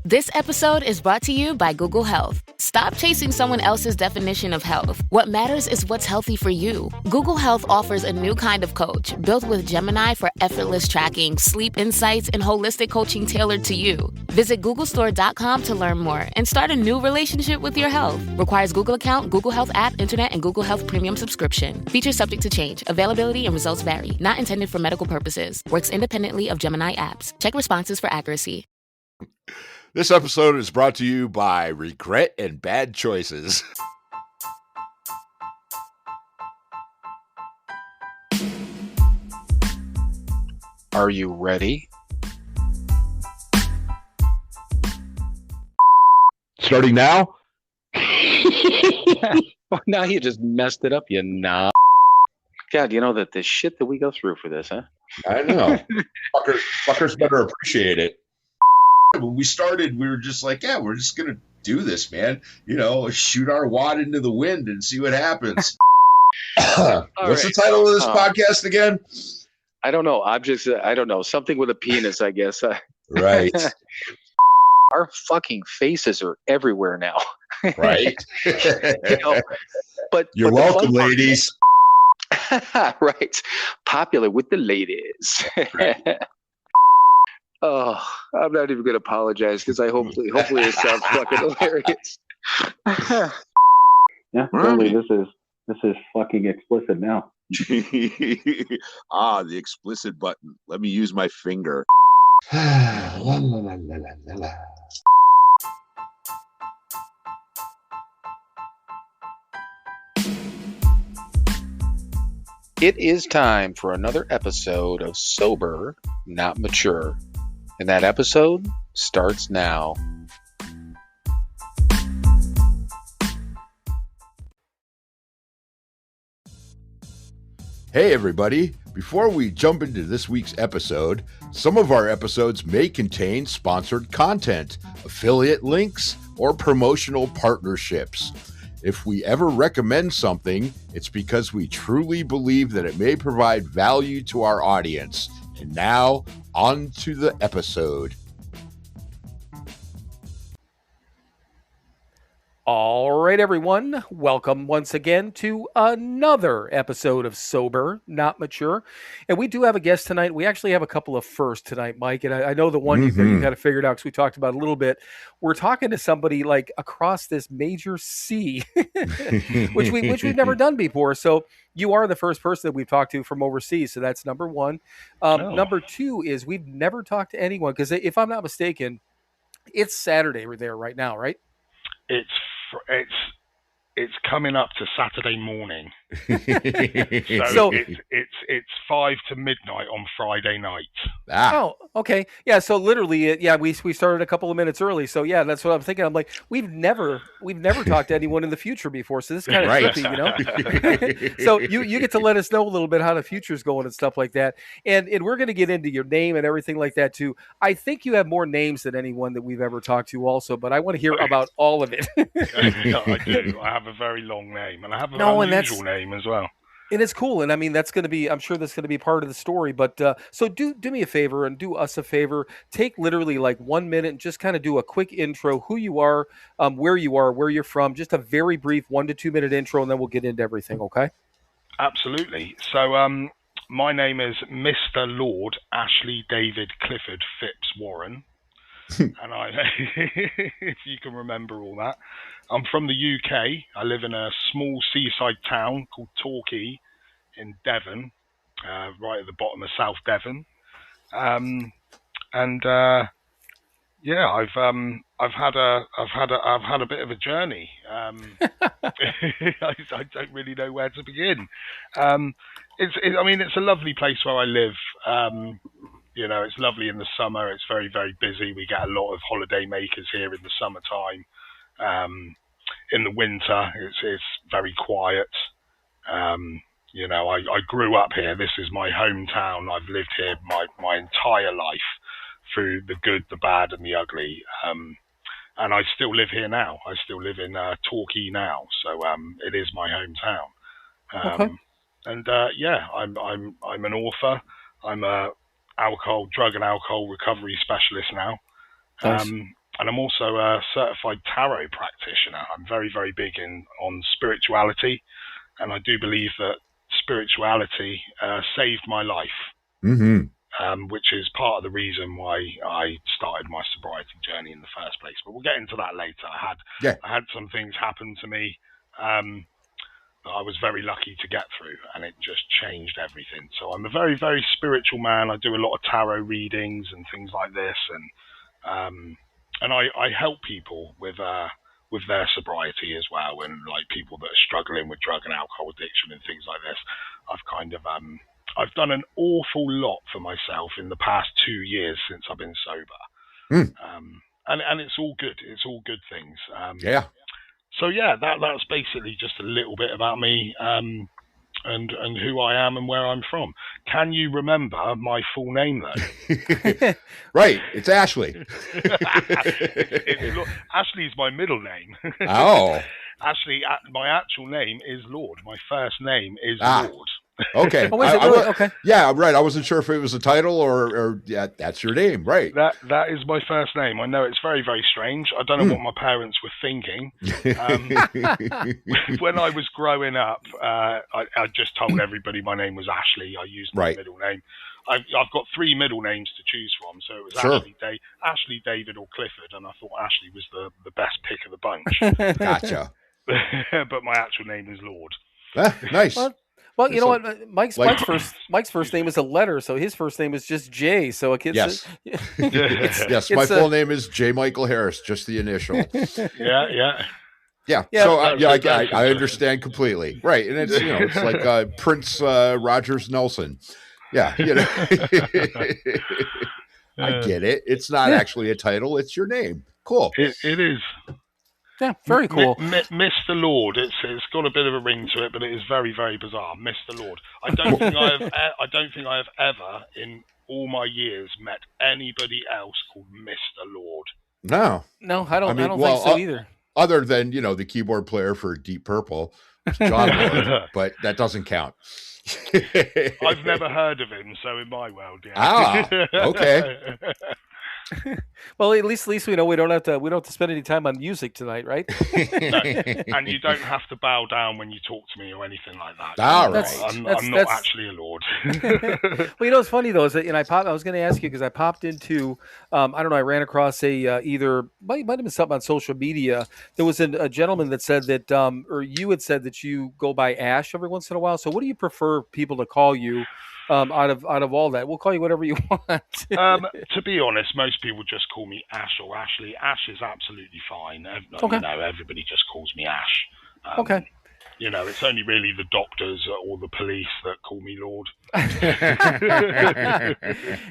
This episode is brought to you by Google Health. Stop chasing someone else's definition of health. What matters is what's healthy for you. Google Health offers a new kind of coach built with Gemini for effortless tracking, sleep insights, and holistic coaching tailored to you. Visit googlestore.com to learn more and start a new relationship with your health. Requires Google account, Google Health app, internet, and Google Health premium subscription. Features subject to change. Availability and results vary. Not intended for medical purposes. Works independently of Gemini apps. Check responses for accuracy. This episode is brought to you by Regret and Bad Choices. Are you ready? Starting now? Well, now you just messed it up, you knob. God, you know that the shit that we go through for this, huh? I know. Fuckers better appreciate it. When we started, we were just like, yeah, we're just going to do this, man. You know, shoot our wad into the wind and see what happens. What's the title of this podcast again? I don't know. I don't know. Something with a penis, I guess. Right. Our fucking faces are everywhere now. Right. You know, but You're welcome, ladies. Right. Popular with the ladies. Right. Oh, I'm not even going to apologize because hopefully it sounds fucking hilarious. Yeah, totally. This is fucking explicit now. The explicit button. Let me use my finger. La, la, la, la, la, la. It is time for another episode of Sober, Not Mature. And that episode starts now. Hey, everybody. Before we jump into this week's episode, some of our episodes may contain sponsored content, affiliate links, or promotional partnerships. If we ever recommend something, it's because we truly believe that it may provide value to our audience. And now, on to the episode. All right, everyone. Welcome once again to another episode of Sober, Not Mature. And we do have a guest tonight. We actually have a couple of firsts tonight, Mike. And I know the one you kind of figured out because we talked about it a little bit. We're talking to somebody like across this major sea, which we've never done before. So you are the first person that we've talked to from overseas. So that's number one. Number two is we've never talked to anyone because if I'm not mistaken, it's Saturday there right now, right? It's coming up to Saturday morning. So it's 5 to midnight on Friday night. Oh, okay. Yeah, so literally, we started a couple of minutes early. So yeah, that's what I'm thinking. I'm like, we've never talked to anyone in the future before, so this is kind of trippy, you know. So you get to let us know a little bit how the future's going and stuff like that. And we're going to get into your name and everything like that too. I think you have more names than anyone that we've ever talked to also, but I want to hear about all of it. I do. I have a very long name, and I have an unusual name as well. And it's cool, and I mean I'm sure that's going to be part of the story. But so do me a favor and do us a favor. Take literally like 1 minute and just kind of do a quick intro, who you are, where you're from, just a very brief 1 to 2 minute intro, and then we'll get into everything. Okay? Absolutely. So my name is Mr. Lord Ashley David Clifford Phipps Warren. And if you can remember all that, I'm from the UK. I live in a small seaside town called Torquay in Devon, right at the bottom of South Devon. I've had a bit of a journey. I don't really know where to begin. It's a lovely place where I live. You know, it's lovely in the summer. It's very, very busy. We get a lot of holiday makers here in the summertime. In the winter, it's very quiet. You know, I grew up here. This is my hometown. I've lived here my entire life through the good, the bad, and the ugly. And I still live here now. I still live in Torquay now. So it is my hometown. Okay. I'm an author. I'm a drug and alcohol recovery specialist now. Nice. and I'm also a certified tarot practitioner. I'm very, very big on spirituality, and I do believe that spirituality saved my life, which is part of the reason why I started my sobriety journey in the first place. But we'll get into that later. I had some things happen to me that I was very lucky to get through, and it just changed everything. So I'm a very, very spiritual man. I do a lot of tarot readings and things like this, and I help people with their sobriety as well, and like people that are struggling with drug and alcohol addiction and things like this. I've done an awful lot for myself in the past 2 years since I've been sober, and it's all good. It's all good things. So yeah, that's basically just a little bit about me, and who I am and where I'm from. Can you remember my full name though? Right, it's Ashley. Ashley's my middle name. Oh. Actually, my actual name is Lord. My first name is Lord. Okay. Oh, is it really? Okay. Yeah, right. I wasn't sure if it was a title or that's your name, right? That is my first name. I know it's very, very strange. I don't know what my parents were thinking. When I was growing up, I just told everybody my name was Ashley. I used my middle name. I've got 3 middle names to choose from, so it was Ashley, David, or Clifford, and I thought Ashley was the best pick of the bunch. Gotcha. But my actual name is Lord. Nice. Well, you know what? Mike's first name is a letter, so his first name is just J. So it gets yes. My full name is J. Michael Harris, just the initial. Yeah. So I understand completely. Right, and it's it's like Prince Rogers Nelson. Yeah, I get it. It's not actually a title; it's your name. Cool. It is. Yeah, very cool. Mr. Lord. It's got a bit of a ring to it, but it is very, very bizarre. Mr. Lord. I don't think I have ever in all my years met anybody else called Mr. Lord. No, I don't think so either. Other than the keyboard player for Deep Purple, John Lord, but that doesn't count. I've never heard of him, so in my world, yeah. Okay. Well, at least we know we don't have to spend any time on music tonight, right? No. And you don't have to bow down when you talk to me or anything like that. All right. I'm not actually a lord. Well, it's funny though, is that I was going to ask you because I popped into I don't know, I ran across might have been something on social media. There was a gentleman that said that or you had said that you go by Ash every once in a while. So what do you prefer people to call you? Out of all that, we'll call you whatever you want. To be honest, most people just call me Ash or Ashley. Ash is absolutely fine. Okay. Everybody just calls me Ash. Okay. It's only really the doctors or the police that call me Lord.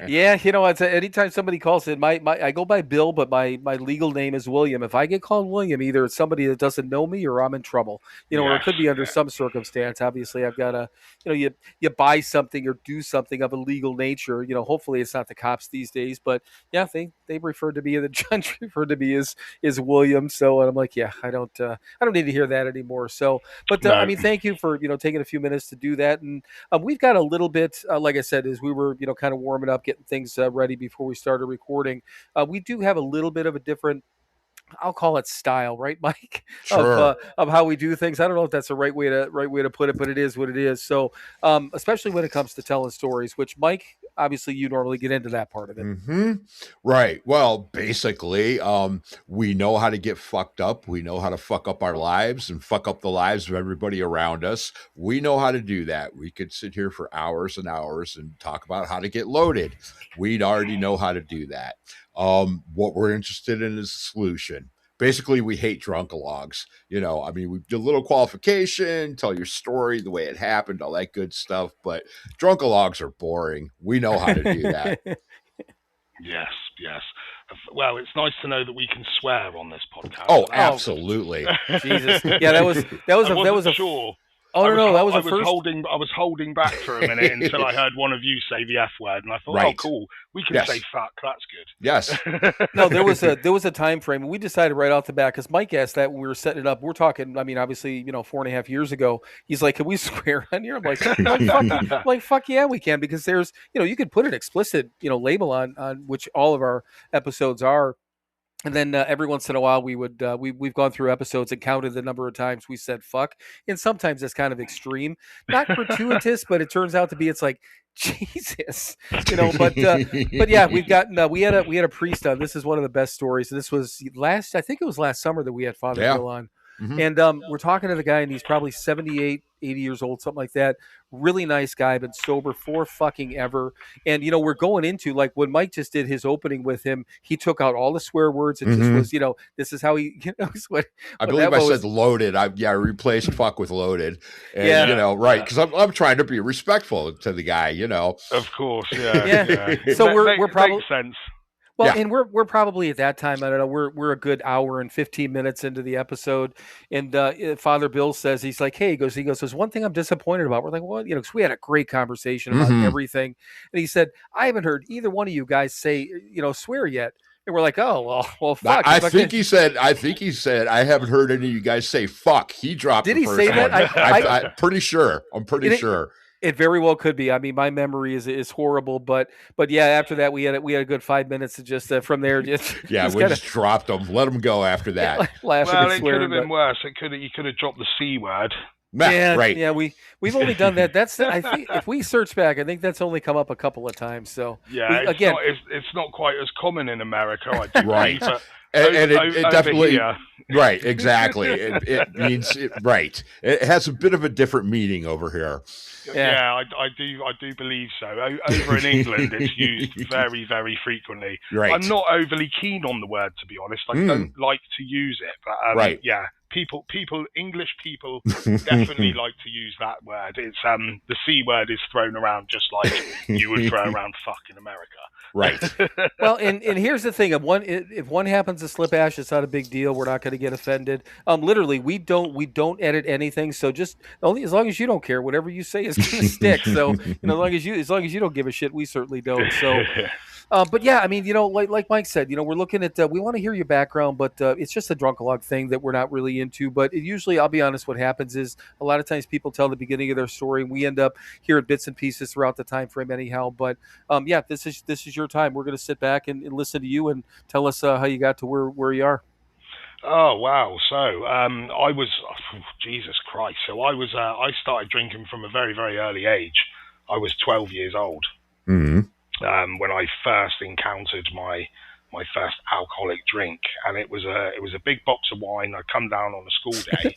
Yeah, anytime somebody calls it, I go by Bill, but my legal name is William. If I get called William, either it's somebody that doesn't know me or I'm in trouble. Or it could be under some circumstance. Obviously, I've got to, you buy something or do something of a legal nature. Hopefully it's not the cops these days, but yeah, they referred to me, the judge referred to me as William. So and I'm like, yeah, I don't need to hear that anymore. So, but no. Thank you for taking a few minutes to do that, and we've got a little bit, like I said, as we were kind of warming up, getting things ready before we started recording. We do have a little bit of a different, I'll call it style, right, Mike? Sure. Of how we do things. I don't know if that's the right way to put it, but it is what it is. So, especially when it comes to telling stories, which Mike, obviously, you normally get into that part of it. Mm-hmm. Right. Well, basically, we know how to get fucked up. We know how to fuck up our lives and fuck up the lives of everybody around us. We know how to do that. We could sit here for hours and hours and talk about how to get loaded. We'd already know how to do that. What we're interested in is a solution. Basically, we hate drunkalogs. We do a little qualification, tell your story, the way it happened, all that good stuff. But drunkalogs are boring. We know how to do that. Yes. Well, it's nice to know that we can swear on this podcast. Oh, absolutely. Jesus. Yeah, that was a sure. Oh no, that was a first. I was holding back for a minute until I heard one of you say the F word, and I thought, right. Oh, cool, we can say fuck. That's good. Yes. No, there was a time frame. We decided right off the bat because Mike asked that when we were setting it up. We're talking. Obviously, 4.5 years ago. He's like, "Can we swear on here?" I'm like, fuck yeah, we can, because there's, you could put an explicit, label on which all of our episodes are. And then every once in a while, we've gone through episodes and counted the number of times we said fuck, and sometimes it's kind of extreme, not gratuitous, but it turns out to be. It's like Jesus, But yeah, we've gotten we had a priest on. This is one of the best stories. This was I think it was last summer that we had Father Bill on. Mhm. And we're talking to the guy, and he's probably 78, 80 years old, something like that. Really nice guy, been sober for fucking ever. And, we're going into, like, when Mike just did his opening with him, he took out all the swear words. It just was, this is how he, I believe I said loaded. I replaced fuck with loaded. And, right. Because I'm trying to be respectful to the guy, Of course, yeah. Yeah. So we're probably. Makes sense. Well, and we're probably at that time, I don't know, we're a good hour and 15 minutes into the episode, and Father Bill says, he's like, hey, he goes, there's one thing I'm disappointed about. We're like, well, because we had a great conversation about everything, and he said, I haven't heard either one of you guys say, swear yet. And we're like, oh, well, fuck. I think he said, I haven't heard any of you guys say fuck. He dropped. Did he say that? I'm pretty sure. I'm pretty sure. It very well could be. I mean, my memory is horrible, but yeah. After that, we had a good 5 minutes to just from there. We just dropped them. Let them go after that. Laughing well, and swearing, it could have been worse. You could have dropped the C word. Right. Yeah, we've only done that. That's I think if we search back, I think that's only come up a couple of times. So yeah, it's not quite as common in America. I do right. Believe, and it definitely here. Right, exactly. It means right. It has a bit of a different meaning over here. Yeah, I do believe so. Over in England, it's used very, very frequently. Right. I'm not overly keen on the word, to be honest. I don't like to use it, but yeah, English people definitely like to use that word. It's the C word is thrown around just like you would throw around fuck in America. Right. Well, and here's the thing: if one happens to slip, Ash, it's not a big deal. We're not going to get offended. Literally, we don't edit anything. So just only as long as you don't care, whatever you say is going to stick. So as long as you don't give a shit, we certainly don't. So. But yeah, I mean, like Mike said, we're looking at, we want to hear your background, but it's just a drunkalog thing that we're not really into. But usually, I'll be honest, what happens is a lot of times people tell the beginning of their story, and we end up hearing bits and pieces throughout the time frame anyhow. But yeah, this is your time. We're going to sit back and listen to you and tell us how you got to where you are. Oh wow! So I was Jesus Christ. So I started drinking from a very, very early age. I was 12 years old. Mm-hmm. When I first encountered my first alcoholic drink, and it was a big box of wine. I'd come down on a school day,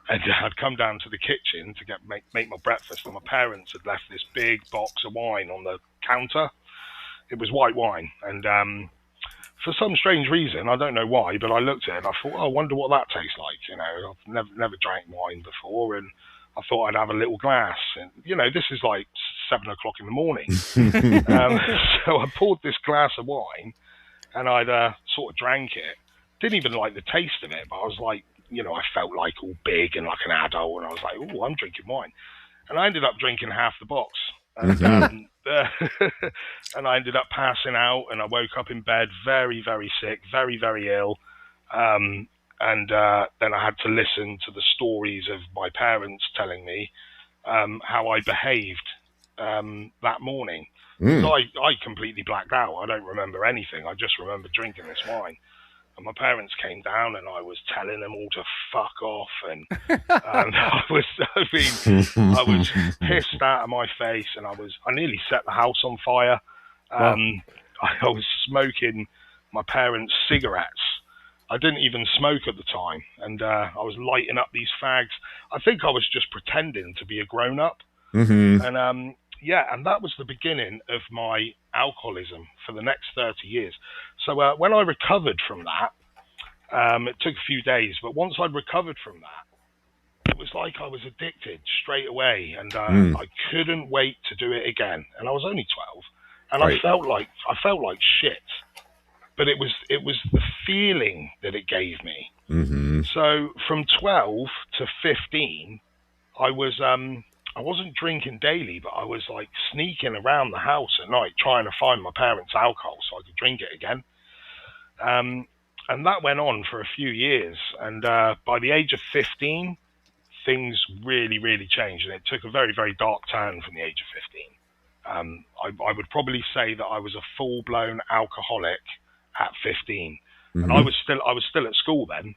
and I'd come down to the kitchen to make my breakfast, and my parents had left this big box of wine on the counter. It was white wine, and for some strange reason, I don't know why, but I looked at it and I thought, I wonder what that tastes like. I've never drank wine before, and I thought I'd have a little glass. And, this is like 7 o'clock in the morning. So I poured this glass of wine and I'd sort of drank it. Didn't even like the taste of it, but I was like, I felt like all big and like an adult. And I was like, oh, I'm drinking wine. And I ended up drinking half the box. And, and I ended up passing out, and I woke up in bed very, very sick, very, very ill. And then I had to listen to the stories of my parents telling me how I behaved that morning. So I completely blacked out. I don't remember anything. I just remember drinking this wine. And my parents came down, and I was telling them all to fuck off. And I was pissed out of my face, and I nearly set the house on fire. Wow. I was smoking my parents' cigarettes. I didn't even smoke at the time, and I was lighting up these fags. I think I was just pretending to be a grown-up. Mm-hmm. And and that was the beginning of my alcoholism for the next 30 years. So when I recovered from that, it took a few days, but once I'd recovered from that, it was like I was addicted straight away, and I couldn't wait to do it again. And I was only 12, and I felt like shit. But it was the feeling that it gave me. Mm-hmm. So from 12 to 15, I wasn't drinking daily, but I was like sneaking around the house at night trying to find my parents' alcohol so I could drink it again. And that went on for a few years. And by the age of 15, things really, really changed. And it took a very, very dark turn from the age of 15. I would probably say that I was a full-blown alcoholic at 15. and I was still at school then.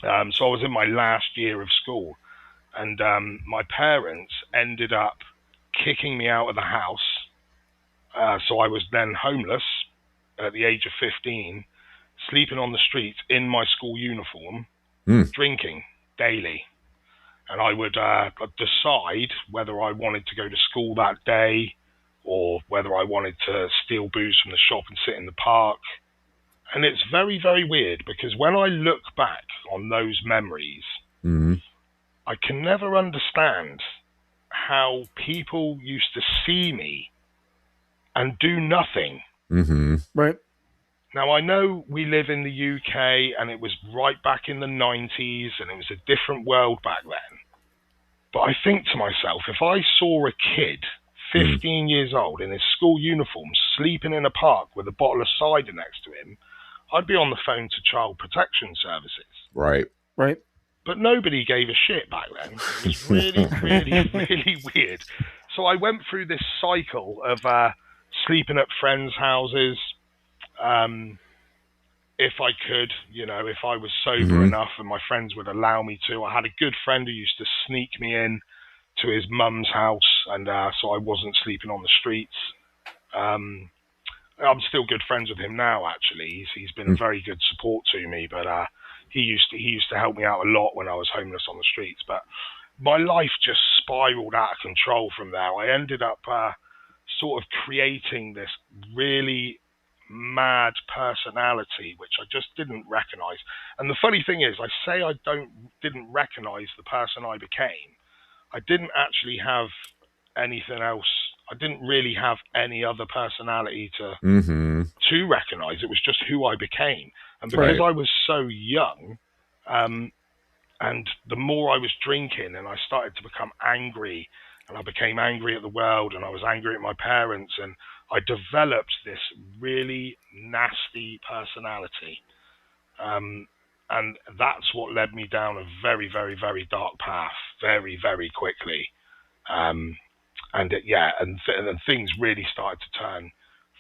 So I was in my last year of school, and my parents ended up kicking me out of the house. So I was then homeless at the age of 15, sleeping on the streets in my school uniform, drinking daily. And I would decide whether I wanted to go to school that day or whether I wanted to steal booze from the shop and sit in the park. And it's very, very weird because when I look back on those memories, I can never understand how people used to see me and do nothing. Right. Now, I know we live in the UK and it was right back in the 90s and it was a different world back then. But I think to myself, if I saw a kid 15 years old in his school uniform sleeping in a park with a bottle of cider next to him, I'd be on the phone to Child Protection Services. Right. Right. But nobody gave a shit back then. It was really, really, really weird. So I went through this cycle of sleeping at friends' houses, if I could, if I was sober enough and my friends would allow me to. I had a good friend who used to sneak me in to his mum's house, and so I wasn't sleeping on the streets. I'm still good friends with him now, actually. He's been a very good support to me, but he used to help me out a lot when I was homeless on the streets. But my life just spiraled out of control from there. I ended up sort of creating this really mad personality, which I just didn't recognize. And the funny thing is, I say I didn't recognize the person I became. I didn't actually have anything else. I didn't really have any other personality to recognize. It was just who I became. And because I was so young, and the more I was drinking and I started to become angry, and I became angry at the world, and I was angry at my parents, and I developed this really nasty personality. And that's what led me down a very, very, very dark path very, very quickly. And things really started to turn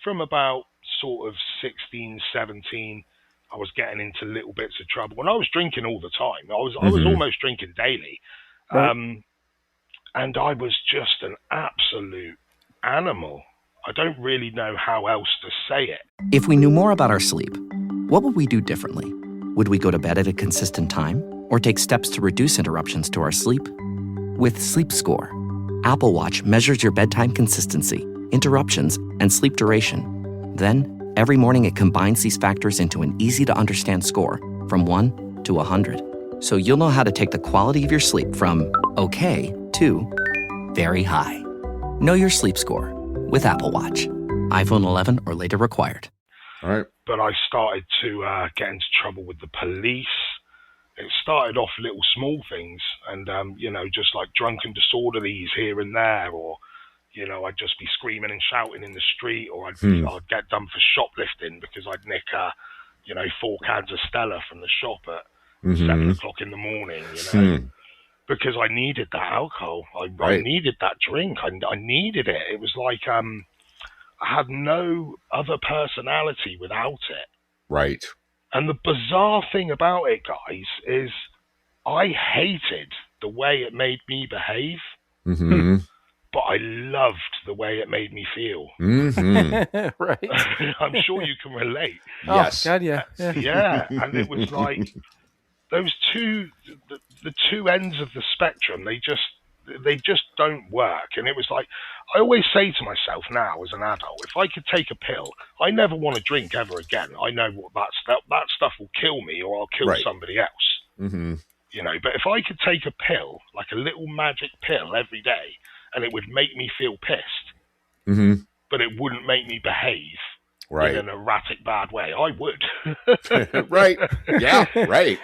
from about sort of 16, 17. I was getting into little bits of trouble, and I was drinking all the time. I was almost drinking daily. And I was just an absolute animal. I don't really know how else to say it. If we knew more about our sleep, what would we do differently? Would we go to bed at a consistent time or take steps to reduce interruptions to our sleep? With Sleep Score, Apple Watch measures your bedtime consistency, interruptions, and sleep duration. Then, every morning it combines these factors into an easy-to-understand score from 1 to 100. So you'll know how to take the quality of your sleep from okay to very high. Know your sleep score with Apple Watch. iPhone 11 or later required. All right. But I started to get into trouble with the police. It started off little small things and, just like drunken disorderlies here and there, or, I'd just be screaming and shouting in the street, or I'd get done for shoplifting because I'd nick, 4 cans of Stella from the shop at 7 o'clock in the morning, because I needed that alcohol. I needed that drink. I needed it. It was like I had no other personality without it. Right. And the bizarre thing about it, guys, is I hated the way it made me behave, but I loved the way it made me feel. Right. I'm sure you can relate. Yes. Oh, God, yeah. Yeah, and it was like those the two ends of the spectrum, they just don't work. And it was like, I always say to myself now as an adult, if I could take a pill, I never want to drink ever again. I know what that stuff will kill me, or I'll kill somebody else. But if I could take a pill, like a little magic pill every day, and it would make me feel pissed, but it wouldn't make me behave in an erratic bad way, I would. Right. Yeah, right.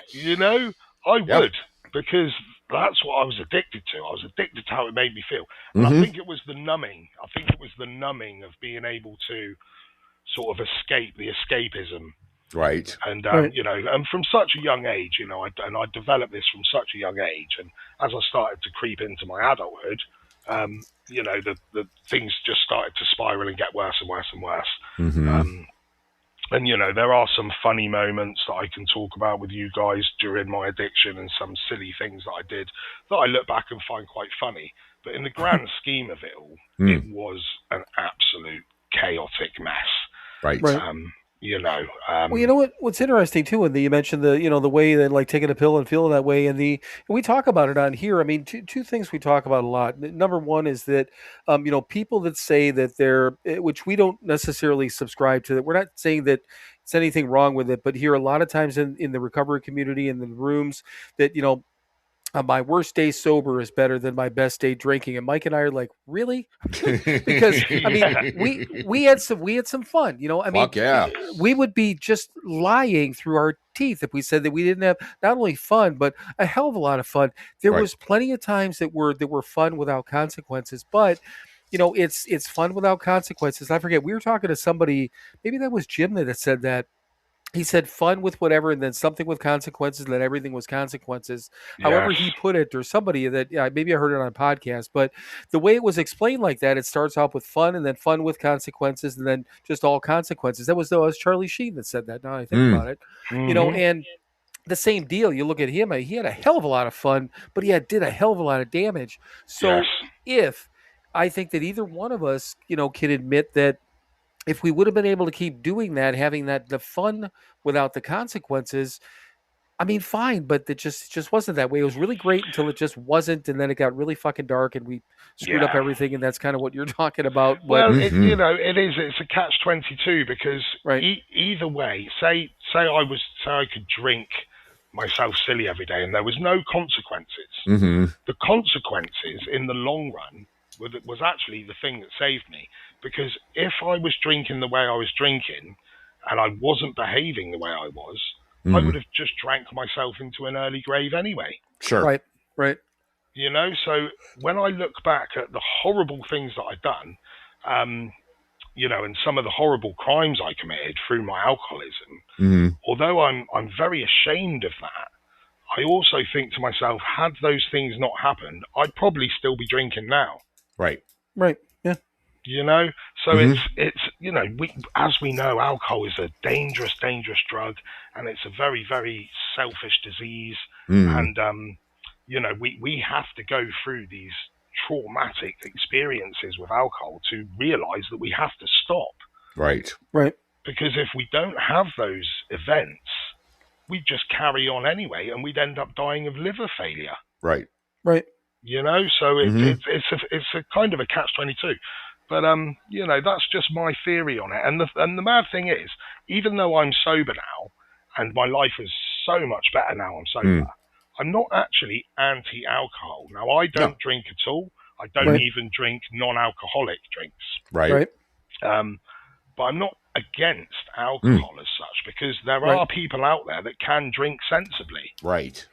I would, because that's what I was addicted to. I was addicted to how it made me feel. And I think it was the numbing. I think it was the numbing of being able to sort of escape the escapism. Right. And, and from such a young age, I developed this from such a young age. And as I started to creep into my adulthood, the things just started to spiral and get worse and worse and worse. And, you know, there are some funny moments that I can talk about with you guys during my addiction and some silly things that I did that I look back and find quite funny. But in the grand scheme of it all, it was an absolute chaotic mess. Right. You know, well, you know what's interesting too, and you mentioned the way that like taking a pill and feeling that way, and we talk about it on here. I mean, two things we talk about a lot. Number one is that people that say that they're, which we don't necessarily subscribe to. That we're not saying that it's anything wrong with it, but here a lot of times in the recovery community in the rooms that my worst day sober is better than my best day drinking, and Mike and I are like, really? Because I mean, we had some fun, I mean, yeah. We would be just lying through our teeth if we said that we didn't have not only fun but a hell of a lot of fun. There was plenty of times that were fun without consequences, but it's fun without consequences. I forget, we were talking to somebody, maybe that was Jim that had said that. He said fun with whatever, and then something with consequences, and then everything was consequences. Yes. However he put it, or somebody that maybe I heard it on a podcast, but the way it was explained like that, it starts off with fun, and then fun with consequences, and then just all consequences. That was Charlie Sheen that said that. Now I think about it, and the same deal. You look at him; he had a hell of a lot of fun, but he did a hell of a lot of damage. So if I think that either one of us, can admit that, if we would have been able to keep doing that, having the fun without the consequences, I mean, fine, but it just wasn't that way. It was really great until it just wasn't, and then it got really fucking dark, and we screwed up everything, and that's kind of what you're talking about. Well, it's a catch-22 because either way, say I could drink myself silly every day, and there was no consequences. The consequences in the long run was actually the thing that saved me. Because if I was drinking the way I was drinking and I wasn't behaving the way I was, I would have just drank myself into an early grave anyway. Sure. Right. So when I look back at the horrible things that I've done, and some of the horrible crimes I committed through my alcoholism, although I'm very ashamed of that, I also think to myself, had those things not happened, I'd probably still be drinking now. Right. Yeah. So it's as we know, alcohol is a dangerous drug, and it's a very, very selfish disease. And we have to go through these traumatic experiences with alcohol to realize that we have to stop. Right. Because if we don't have those events, we just carry on anyway, and we'd end up dying of liver failure. Right. So it's a kind of a catch-22. But that's just my theory on it. And the mad thing is, even though I'm sober now, and my life is so much better now I'm sober, I'm not actually anti-alcohol. Now, I don't drink at all. I don't even drink non-alcoholic drinks. Right. But I'm not against alcohol as such, because there are people out there that can drink sensibly. Right.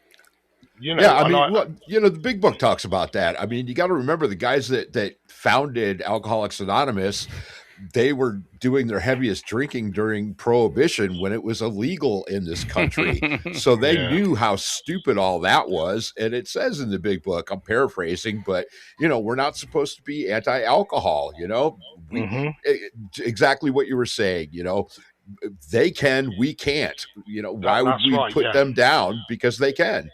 The Big Book talks about that. I mean, you got to remember the guys that founded Alcoholics Anonymous, they were doing their heaviest drinking during Prohibition when it was illegal in this country. So they knew how stupid all that was. And it says in the Big Book, I'm paraphrasing, but, we're not supposed to be anti-alcohol, exactly what you were saying, they can, we can't, why would we put them down because they can?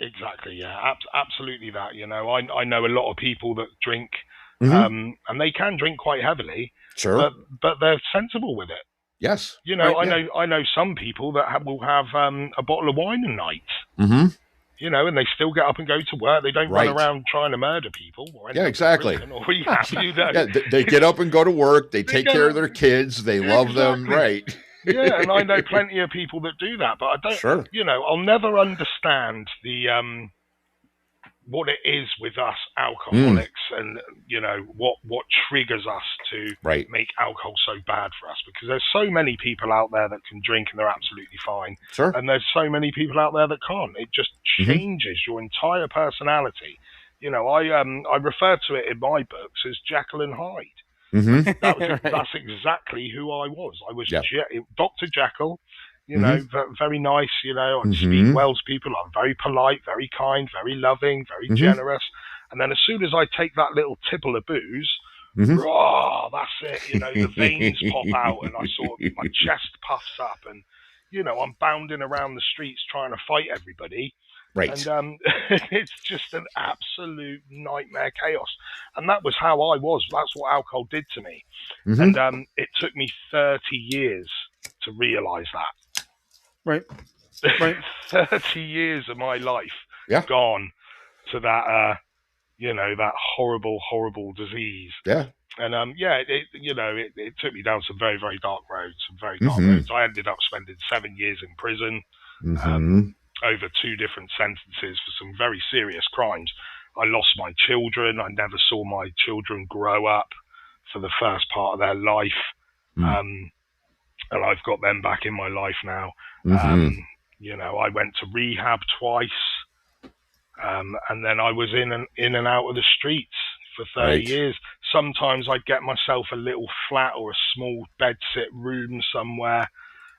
Exactly, yeah, absolutely that. I know a lot of people that drink, and they can drink quite heavily, but they're sensible with it. Yes. I know some people that will have a bottle of wine a night, and they still get up and go to work. They don't run around trying to murder people. Or exactly. Or what have you, they get up and go to work. They take care of their kids. They love them. Right. Yeah, and I know plenty of people that do that, but I don't. I'll never understand the what it is with us alcoholics, and what triggers us to make alcohol so bad for us. Because there's so many people out there that can drink and they're absolutely fine, and there's so many people out there that can't. It just changes your entire personality. I refer to it in my books as Jekyll and Hyde. That's exactly who I was. I was Dr. Jekyll, very nice, I speak well to people. I'm very polite, very kind, very loving, very generous. And then as soon as I take that little tipple of booze, Raw, that's it. You know, the veins pop out, and my chest puffs up, and you know, I'm bounding around the streets trying to fight everybody. Right. And it's just an absolute nightmare chaos. And that was how I was. That's what alcohol did to me. And it took me 30 years to realize that. Right. 30 years of my life gone to that, that horrible, horrible disease. Yeah. And it took me down some very, very dark roads, roads. I ended up spending 7 years in prison. Over 2 different sentences for some very serious crimes. I lost my children. I never saw my children grow up for the first part of their life. And I've got them back in my life now. I went to rehab twice. And then I was in and out of the streets for 30 years. Sometimes I'd get myself a little flat or a small bedsit room somewhere,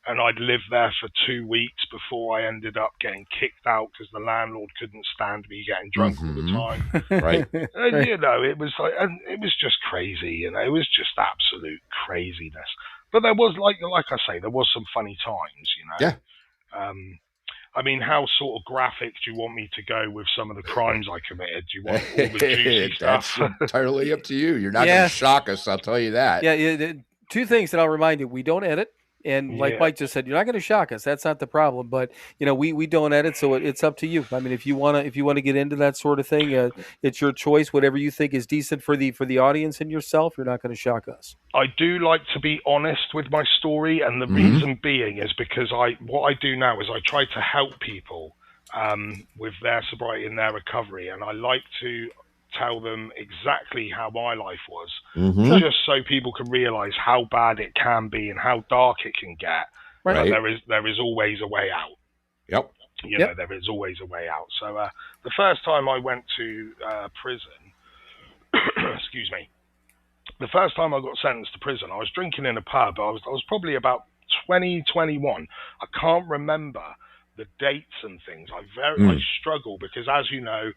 and I'd live there for 2 weeks before I ended up getting kicked out because the landlord couldn't stand me getting drunk all the time. Right. And it was like, and it was just crazy. It was just absolute craziness. But there was, like I say, there was some funny times. Yeah. I mean, how sort of graphic do you want me to go with some of the crimes I committed? Do you want all the juicy stuff? That's entirely up to you. You're not going to shock us, I'll tell you that. Yeah. 2 things that I'll remind you: we don't edit. And like Mike just said, you're not going to shock us. That's not the problem. But we don't edit, so it's up to you. I mean, if you want to get into that sort of thing, it's your choice. Whatever you think is decent for the audience and yourself, you're not going to shock us. I do like to be honest with my story, and the reason being is because what I do now is I try to help people with their sobriety and their recovery, and I like to tell them exactly how my life was, just so people can realize how bad it can be and how dark it can get. Right. There is always a way out. Yep. There is always a way out. So the first time I went to prison, excuse me, the first time I got sentenced to prison, I was drinking in a pub. I was probably about 20, 21. I can't remember the dates and things. I struggle because, as you know,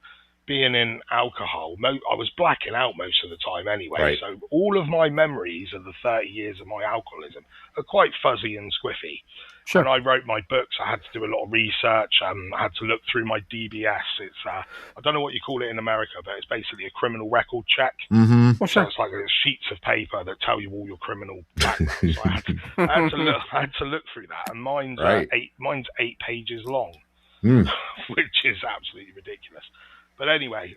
being in alcohol, I was blacking out most of the time anyway. Right. So all of my memories of the 30 years of my alcoholism are quite fuzzy and squiffy. Sure. When I wrote my books, I had to do a lot of research. I had to look through my DBS. It's I don't know what you call it in America, but it's basically a criminal record check. Well, So sure. it's like sheets of paper that tell you all your criminal background. So I had to look through that, and mine's 8 pages long, which is absolutely ridiculous. But anyway,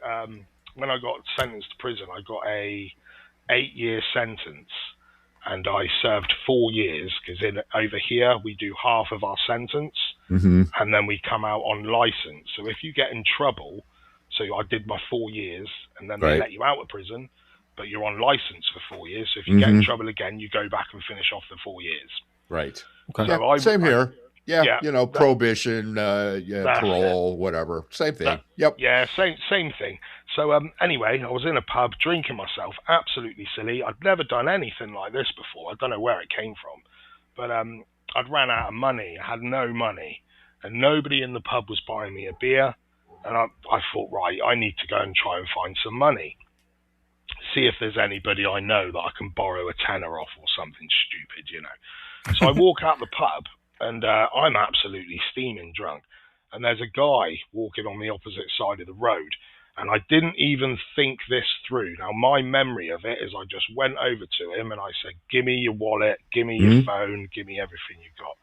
when I got sentenced to prison, I got a 8-year sentence, and I served 4 years because over here we do half of our sentence, and then we come out on license. So if you get in trouble, so I did my 4 years, and then they let you out of prison, but you're on license for 4 years. So if you get in trouble again, you go back and finish off the 4 years. Right. Okay. So same here. Yeah, prohibition, parole, whatever. Same thing. Yeah, same thing. So anyway, I was in a pub drinking myself, absolutely silly. I'd never done anything like this before. I don't know where it came from. But I'd ran out of money. I had no money. And nobody in the pub was buying me a beer. And I thought, right, I need to go and try and find some money. See if there's anybody I know that I can borrow a tenner off or something stupid, So I walk out the pub, and I'm absolutely steaming drunk. And there's a guy walking on the opposite side of the road. And I didn't even think this through. Now, my memory of it is I just went over to him and I said, give me your wallet, give me your phone, give me everything you got.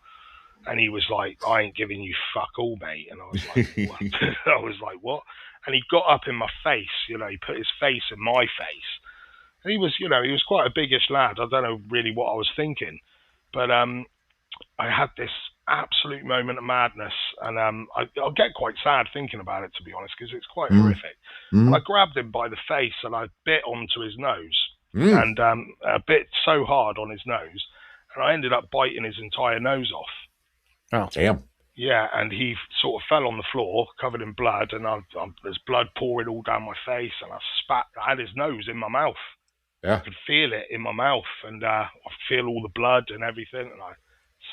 And he was like, I ain't giving you fuck all, mate. And I was like, what? I was like, what? And he got up in my face, he put his face in my face. And he was quite a biggish lad. I don't know really what I was thinking. But I had this absolute moment of madness, and I'll get quite sad thinking about it, to be honest, because it's quite horrific. And I grabbed him by the face and I bit onto his nose, and a bit so hard on his nose, and I ended up biting his entire nose off. Oh, damn. Yeah, and he sort of fell on the floor, covered in blood, and there's blood pouring all down my face, and I had his nose in my mouth. Yeah. I could feel it in my mouth, and I feel all the blood and everything, and I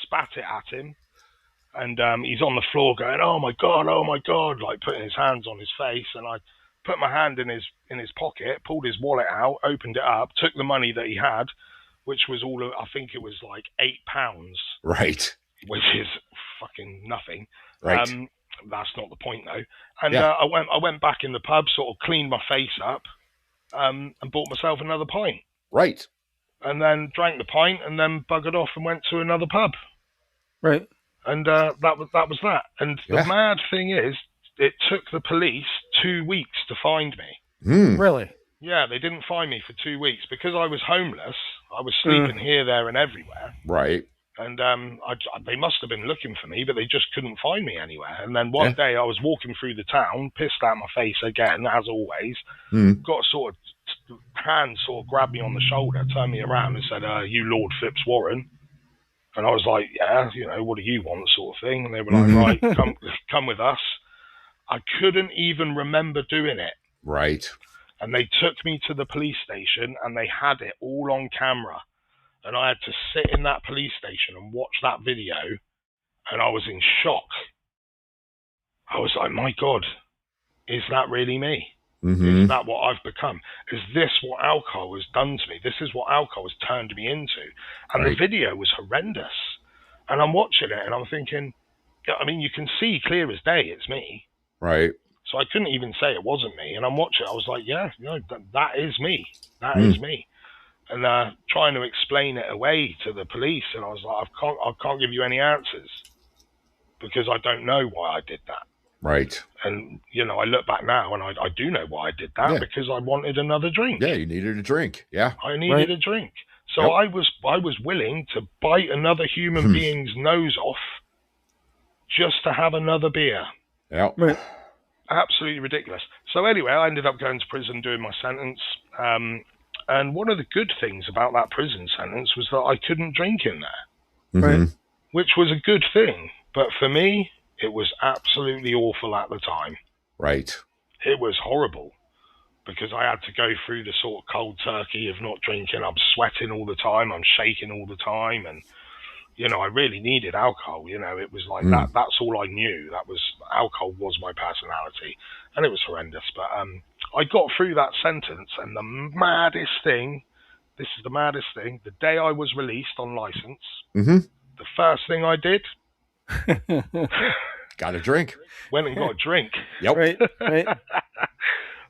spat it at him, and he's on the floor going, oh my God, like putting his hands on his face, and I put my hand in his pocket, pulled his wallet out, opened it up, took the money that he had, which was I think it was like £8, Right. which is fucking nothing. Right. That's not the point though. And Yeah. I went back in the pub, sort of cleaned my face up, and bought myself another pint. Right. And then drank the pint, and then buggered off and went to another pub. Right. And that was that. And Yeah. the mad thing is, it took the police 2 weeks to find me. Really? Yeah, they didn't find me for 2 weeks because I was homeless. I was sleeping here, there, and everywhere. Right. And they must have been looking for me, but they just couldn't find me anywhere. And then one day I was walking through the town, pissed out my face again, as always. Got sort of hand sort of grabbed me on the shoulder, turned me around and said, "You Lord Fitzwarren." And I was like, "Yeah, what do you want?" sort of thing. And they were like, "Right, come with us." I couldn't even remember doing it. Right. And they took me to the police station, and they had it all on camera. And I had to sit in that police station and watch that video, and I was in shock. I was like, my God, is that really me? Is that what I've become? Is this what alcohol has done to me? This is what alcohol has turned me into. And the video was horrendous. And I'm watching it, and I'm thinking, I mean, you can see clear as day it's me. Right. So I couldn't even say it wasn't me. And I'm watching it, I was like, yeah, that is me. That is me. And trying to explain it away to the police, and I was like, I can't give you any answers because I don't know why I did that. Right. And I look back now, and I do know why I did that, because I wanted another drink. Yeah, you needed a drink. Yeah, I needed a drink. So I was willing to bite another human being's nose off just to have another beer. Yeah. Right. Absolutely ridiculous. So anyway, I ended up going to prison doing my sentence. And one of the good things about that prison sentence was that I couldn't drink in there, Right. which was a good thing. But for me, it was absolutely awful at the time. Right. It was horrible because I had to go through the sort of cold turkey of not drinking. I'm sweating all the time. I'm shaking all the time. And, I really needed alcohol. It was like that. That's all I knew. Alcohol was my personality. And it was horrendous. But I got through that sentence, and the maddest thing, this is the maddest thing, the day I was released on license, the first thing I did, got a drink. Went and got a drink. Yep. Right.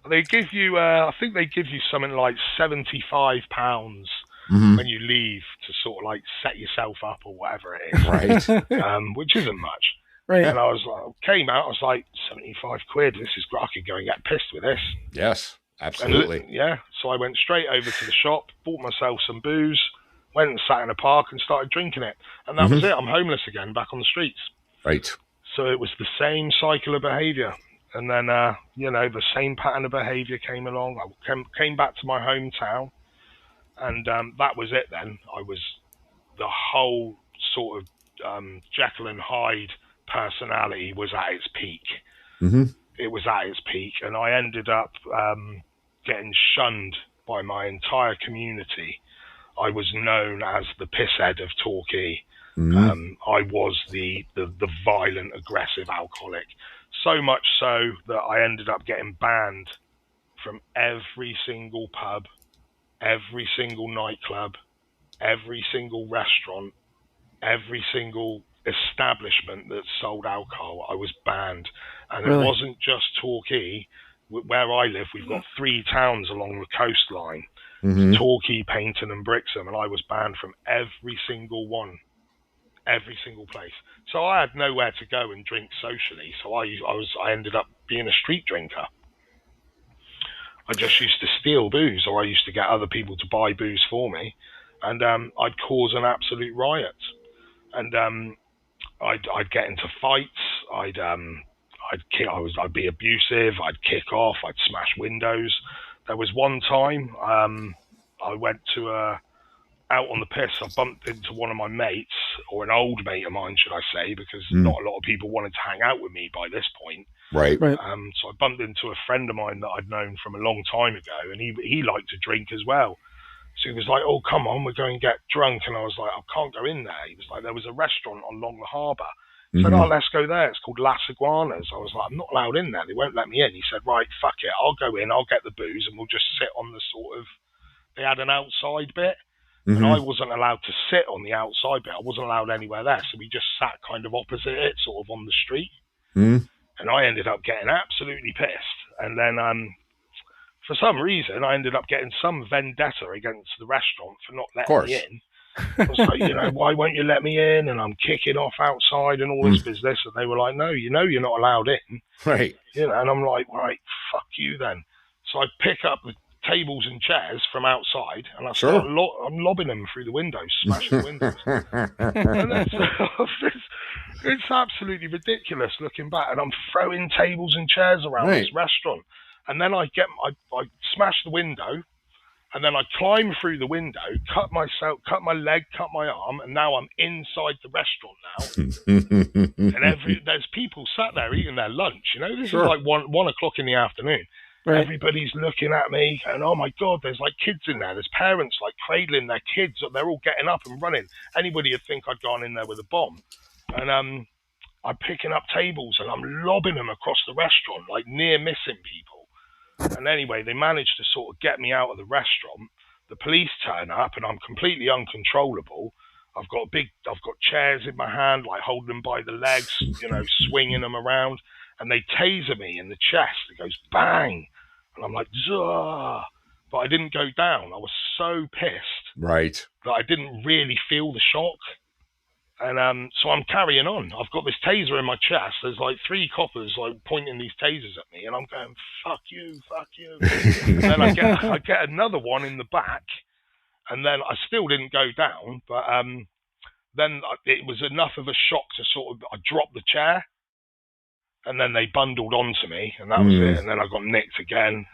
They give you, I think they give you something like £75 when you leave to sort of like set yourself up or whatever it is. Right. Which isn't much. Right. And I was like, came out, I was like, £75. This is great. I could go and get pissed with this. Yes, absolutely. So I went straight over to the shop, bought myself some booze, went and sat in a park and started drinking it. And that was it. I'm homeless again, back on the streets. Right. So it was the same cycle of behaviour. And then, the same pattern of behaviour came along. I came back to my hometown, and that was it then. The whole sort of Jekyll and Hyde personality was at its peak. It was at its peak, and I ended up getting shunned by my entire community. I was known as the pisshead of Torquay. I was the violent, aggressive alcoholic. So much so that I ended up getting banned from every single pub, every single nightclub, every single restaurant, every single establishment that sold alcohol. I was banned. And It wasn't just Torquay. Where I live, we've got 3 towns along the coastline. Torquay, Paignton and Brixham, and I was banned from every single one. Every single place. So I had nowhere to go and drink socially. So I ended up being a street drinker. I just used to steal booze, or I used to get other people to buy booze for me, and I'd cause an absolute riot. And I'd get into fights. I'd be abusive. I'd kick off. I'd smash windows. There was one time I went to out on the piss. I bumped into one of my mates, or an old mate of mine, should I say, because not a lot of people wanted to hang out with me by this point. Right. So I bumped into a friend of mine that I'd known from a long time ago, and he liked to drink as well. So he was like, "Oh, come on, we're going to get drunk." And I was like, "I can't go in there." He was like, "There was a restaurant along the harbour." Said, oh, let's go there. It's called Las Iguanas. I was like, I'm not allowed in there. They won't let me in. He said, right, fuck it. I'll go in. I'll get the booze, and we'll just sit on the sort of. They had an outside bit, and I wasn't allowed to sit on the outside bit. I wasn't allowed anywhere there, so we just sat kind of opposite it, sort of on the street. And I ended up getting absolutely pissed. And then, for some reason, I ended up getting some vendetta against the restaurant for not letting me in. I was like, why won't you let me in? And I'm kicking off outside and all this business. And they were like, no, you're not allowed in. Right. And I'm like, right, fuck you then. So I pick up the tables and chairs from outside, and I start I'm lobbing them through the windows, smashing the windows. And it's absolutely ridiculous looking back. And I'm throwing tables and chairs around this restaurant. And then I smash the window, and then I climb through the window, cut my leg, cut my arm, and now I'm inside the restaurant now. And there's people sat there eating their lunch. This is like 1 o'clock in the afternoon. Right. Everybody's looking at me, and oh my God, there's like kids in there. There's parents like cradling their kids. They're all getting up and running. Anybody would think I'd gone in there with a bomb. And I'm picking up tables and I'm lobbing them across the restaurant, like near missing people. And anyway, they managed to sort of get me out of the restaurant. The police turn up, and I'm completely uncontrollable. I've got chairs in my hand, like holding them by the legs, swinging them around. And they taser me in the chest. It goes bang. And I'm like, Zah! But I didn't go down. I was so pissed. Right. That I didn't really feel the shock. And so I'm carrying on. I've got this taser in my chest. There's like 3 coppers like pointing these tasers at me. And I'm going, fuck you, fuck you. And then I get another one in the back. And then I still didn't go down. But then it was enough of a shock to I dropped the chair. And then they bundled onto me, and that was it. And then I got nicked again.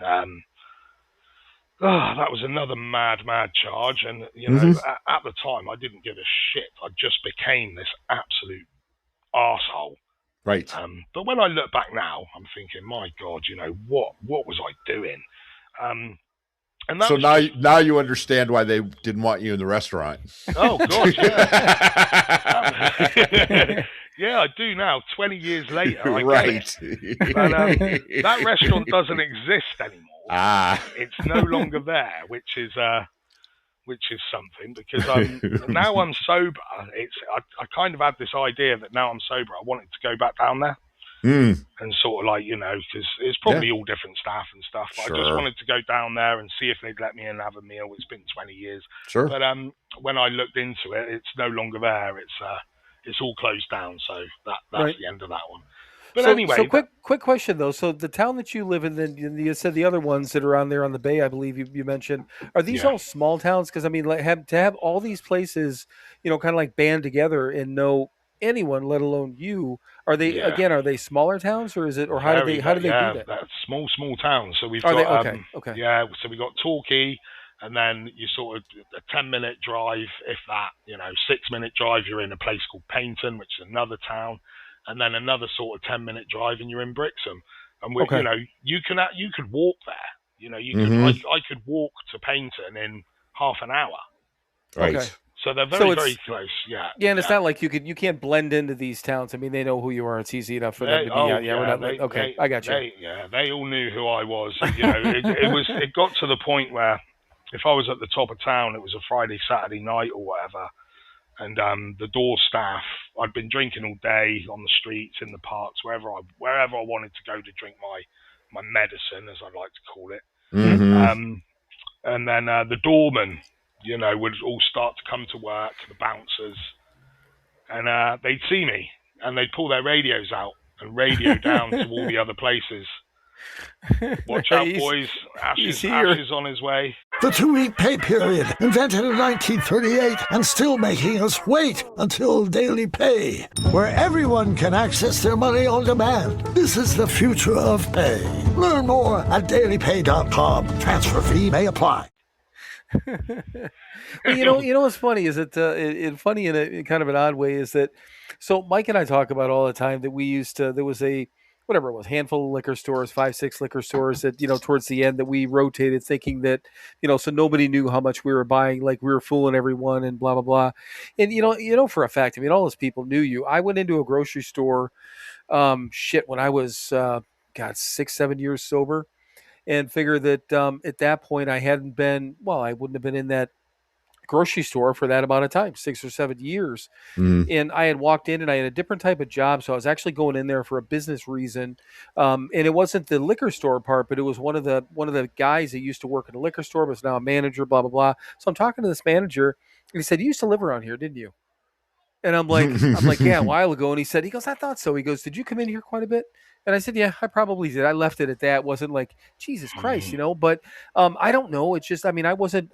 That was another mad charge. And, at the time, I didn't give a shit. I just became this absolute arsehole. Right. But when I look back now, I'm thinking, my God, what was I doing? And that so now you understand why they didn't want you in the restaurant. Oh, God, yeah. Yeah, I do now, 20 years later. Right. But, that restaurant doesn't exist anymore. It's no longer there, which is something, because now I'm sober. I kind of had this idea that now I'm sober, I wanted to go back down there. And sort of like, because it's probably all different staff and stuff, but I just wanted to go down there and see if they'd let me in and have a meal. It's been 20 years. Sure. But when I looked into it, it's no longer there. It's all closed down, so that's the end of that one. But anyway, so quick question though. So the town that you live in, then you said the other ones that are on there on the bay, I believe you mentioned, are these all small towns? Because I mean, to have all these places, kind of like band together and know anyone, let alone you. Are they are they smaller towns, or is it, or how do they do that? That's small towns. So we've got okay. Yeah, so we got Torquay. And then you sort of a 10-minute drive, if that, 6-minute drive, you're in a place called Paynton, which is another town, and then another sort of 10-minute drive, and you're in Brixham. And you could walk there. I could walk to Paynton in half an hour. Right. Okay. So they're very close. Yeah. Yeah, and it's not like you can't blend into these towns. I mean, they know who you are. It's easy enough for them to be. I got you. They all knew who I was. It got to the point where, if I was at the top of town, it was a Friday, Saturday night or whatever, and the door staff, I'd been drinking all day on the streets, in the parks, wherever I wanted to go to drink my medicine, as I like to call it. And then the doorman, would all start to come to work, the bouncers, and they'd see me, and they'd pull their radios out and radio down to all the other places. Watch out, boys. Ashes on his way. The 2-week pay period, invented in 1938 and still making us wait until daily pay, where everyone can access their money on demand. This is the future of pay. Learn more at dailypay.com. Transfer fee may apply. Well, what's funny is that funny in a kind of an odd way is that, so Mike and I talk about all the time that we used to, there was a whatever it was, handful of liquor stores, 5, 6 liquor stores that, towards the end that we rotated, thinking that, so nobody knew how much we were buying, like we were fooling everyone and blah, blah, blah. And, for a fact, I mean, all those people knew you. I went into a grocery store, when I was, 6, 7 years sober, and figured that at that point I wouldn't have been in that grocery store for that amount of time, 6 or 7 years. Mm. And I had walked in and I had a different type of job. So I was actually going in there for a business reason. And it wasn't the liquor store part, but it was one of the guys that used to work in a liquor store, but was now a manager, blah, blah, blah. So I'm talking to this manager and he said, "You used to live around here, didn't you?" And I'm like, "Yeah, a while ago." And he goes, "I thought so." He goes, "Did you come in here quite a bit?" And I said, "Yeah, I probably did." I left it at that. It wasn't like, Jesus Christ, but I don't know. It's just, I mean, I wasn't,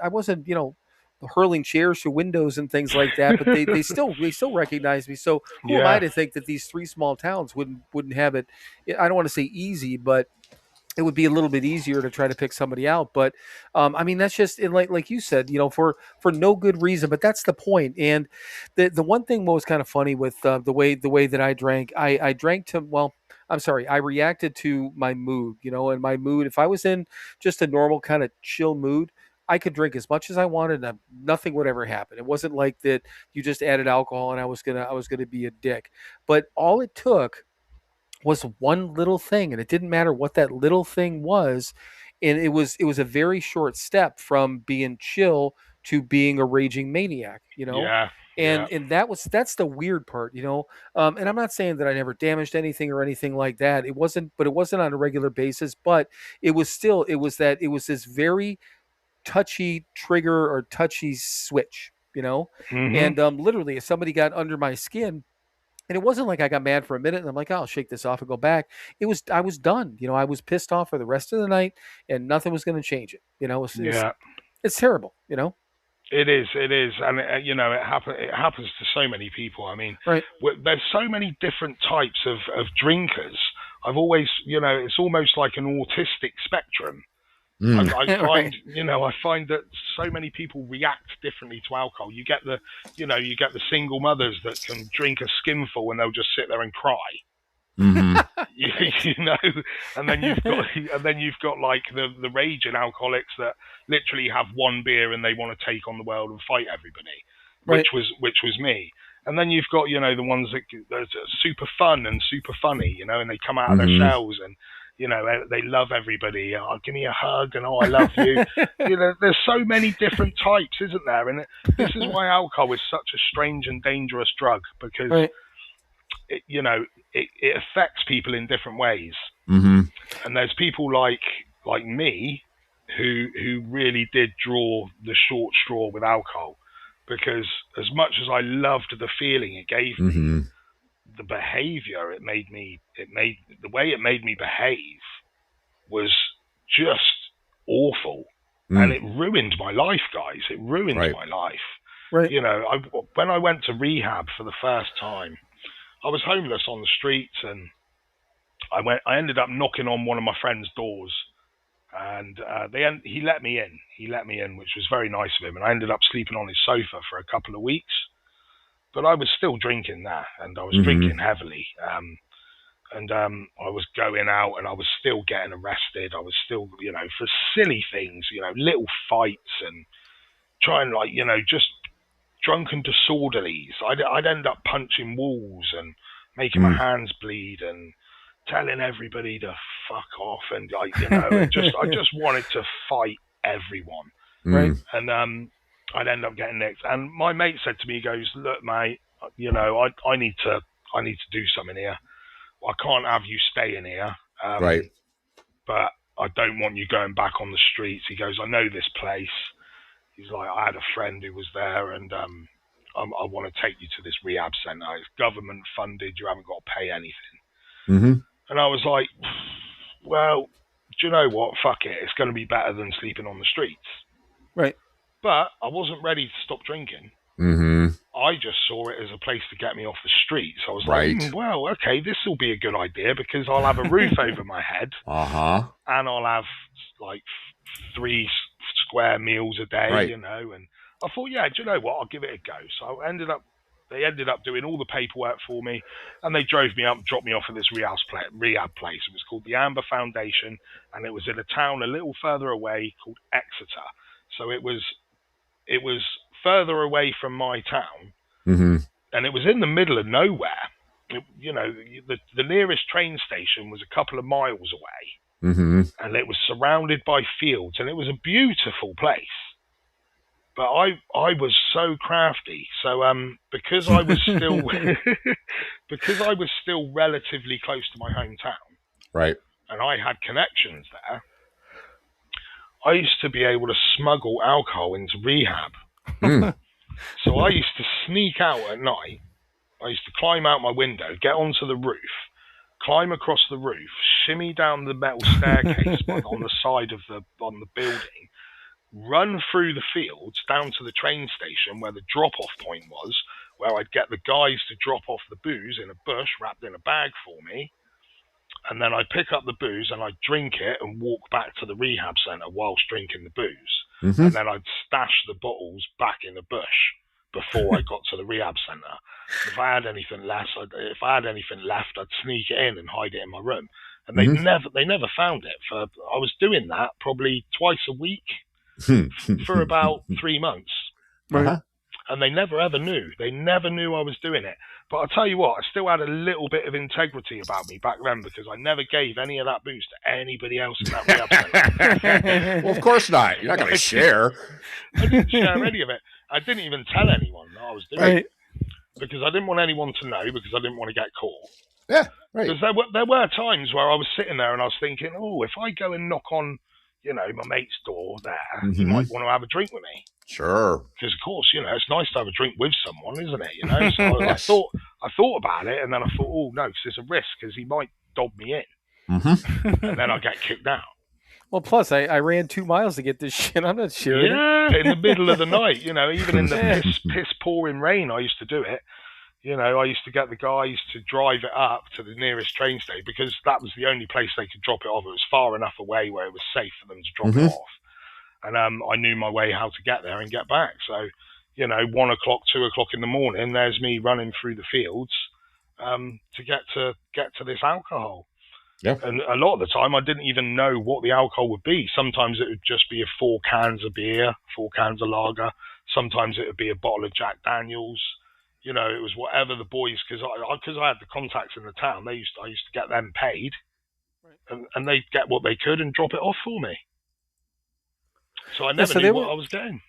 hurling chairs through windows and things like that, but they still recognize me. So who am I to think that these 3 small towns wouldn't have it? I don't want to say easy, but it would be a little bit easier to try to pick somebody out. But I mean, that's just like you said, for no good reason. But that's the point. And the one thing was kind of funny with the way that I drank. I drank to, well, I'm sorry, I reacted to my mood. And my mood. If I was in just a normal kind of chill mood, I could drink as much as I wanted, and nothing would ever happen. It wasn't like that you just added alcohol and I was gonna be a dick. But all it took was one little thing, and it didn't matter what that little thing was, and it was a very short step from being chill to being a raging maniac. And that's the weird part. And I'm not saying that I never damaged anything or anything like that. It wasn't on a regular basis, but it was this very touchy trigger or touchy switch. And literally, if somebody got under my skin, and it wasn't like I got mad for a minute and I'm like, "Oh, I'll shake this off and go back." I was done. I was pissed off for the rest of the night, and nothing was going to change it. It's terrible. It is, and it happens to so many people. I mean, right. There's so many different types of drinkers. I've always, it's almost like an autistic spectrum. I find, I find that so many people react differently to alcohol. You get the single mothers that can drink a skinful and they'll just sit there and cry. Mm-hmm. And then you've got like the raging alcoholics that literally have one beer and they want to take on the world and fight everybody, right. which was me. And then you've got the ones that are super fun and super funny, and they come out of their shells and they love everybody. "Oh, give me a hug," and "Oh, I love you." There's so many different types, isn't there? And this is why alcohol is such a strange and dangerous drug, because right. it affects people in different ways. Mm-hmm. And there's people like me who really did draw the short straw with alcohol, because as much as I loved the feeling it gave me, the behavior the way it made me behave was just awful. And it ruined my life, guys. It ruined my life. Right. When I went to rehab for the first time, I was homeless on the streets, and I ended up knocking on one of my friend's doors, and he let me in. He let me in, which was very nice of him, and I ended up sleeping on his sofa for a couple of weeks. But I was still drinking there, and I was drinking heavily. And I was going out, and I was still getting arrested. I was still, for silly things, little fights, and trying just drunken disorderlies. I'd end up punching walls and making my hands bleed and telling everybody to fuck off, and I just wanted to fight everyone. Right. And I'd end up getting nicked. And my mate said to me, he goes, "Look, mate, I need to do something here. I can't have you staying here. Right. But I don't want you going back on the streets." He goes, "I know this place." He's like, "I had a friend who was there, and I want to take you to this rehab center. It's government funded. You haven't got to pay anything." Mm-hmm. And I was like, "Well, do you know what? Fuck it. It's going to be better than sleeping on the streets." Right. But I wasn't ready to stop drinking. Mm-hmm. I just saw it as a place to get me off the streets. I was like, well, okay, this will be a good idea, because I'll have a roof over my head. And I'll have like 3 square meals a day, Right. And I thought, yeah, do you know what? I'll give it a go. So I ended up They ended up doing all the paperwork for me, and they drove me up and dropped me off at this rehab place. It was called the Amber Foundation, and it was in a town a little further away called Exeter. So it was further away from my town, and it was in the middle of nowhere. The nearest train station was a couple of miles away, and it was surrounded by fields, and it was a beautiful place. But I was so crafty. So because I was still because I was still relatively close to my hometown, right, and I had connections there, I used to be able to smuggle alcohol into rehab. So I used to sneak out at night. I used to climb out my window, get onto the roof, climb across the roof, shimmy down the metal staircase on the side of the building, run through the fields down to the train station where the drop-off point was, where I'd get the guys to drop off the booze in a bush wrapped in a bag for me, and then I'd pick up the booze and I'd drink it and walk back to the rehab centre whilst drinking the booze, and then I'd stash the bottles back in the bush before I got to the rehab centre. If I had anything left, I'd sneak it in and hide it in my room, and they never found it. I was doing that probably twice a week for about 3 months. And they never ever knew. They never knew I was doing it. But I'll tell you what, I still had a little bit of integrity about me back then, because I never gave any of that booze to anybody else in that rehab centre. Well, of course not. You're not going to share. I didn't share any of it. I didn't even tell anyone that I was doing it, because I didn't want anyone to know, because I didn't want to get caught. Yeah, right. Because there were times where I was sitting there and I was thinking, oh, if I go and knock on, my mate's door there, he might want to have a drink with me. Sure. Because, of course, it's nice to have a drink with someone, isn't it? So I thought about it, and then I thought, oh, no, 'cause there's a risk, because he might dob me in. And then I get kicked out. Well, plus, I ran 2 miles to get this shit. I'm not sure. Yeah, in the middle of the night, even in the piss pouring rain, I used to do it. I used to get the guys to drive it up to the nearest train station, because that was the only place they could drop it off. It was far enough away where it was safe for them to drop it off. And I knew my way how to get there and get back. So, 1 o'clock, 2 o'clock in the morning, there's me running through the fields to get to this alcohol. Yeah. And a lot of the time, I didn't even know what the alcohol would be. Sometimes it would just be 4 cans of beer, 4 cans of lager. Sometimes it would be a bottle of Jack Daniels. It was whatever the boys, because I had the contacts in the town. I used to get them paid, and they'd get what they could and drop it off for me. So I never knew what I was getting.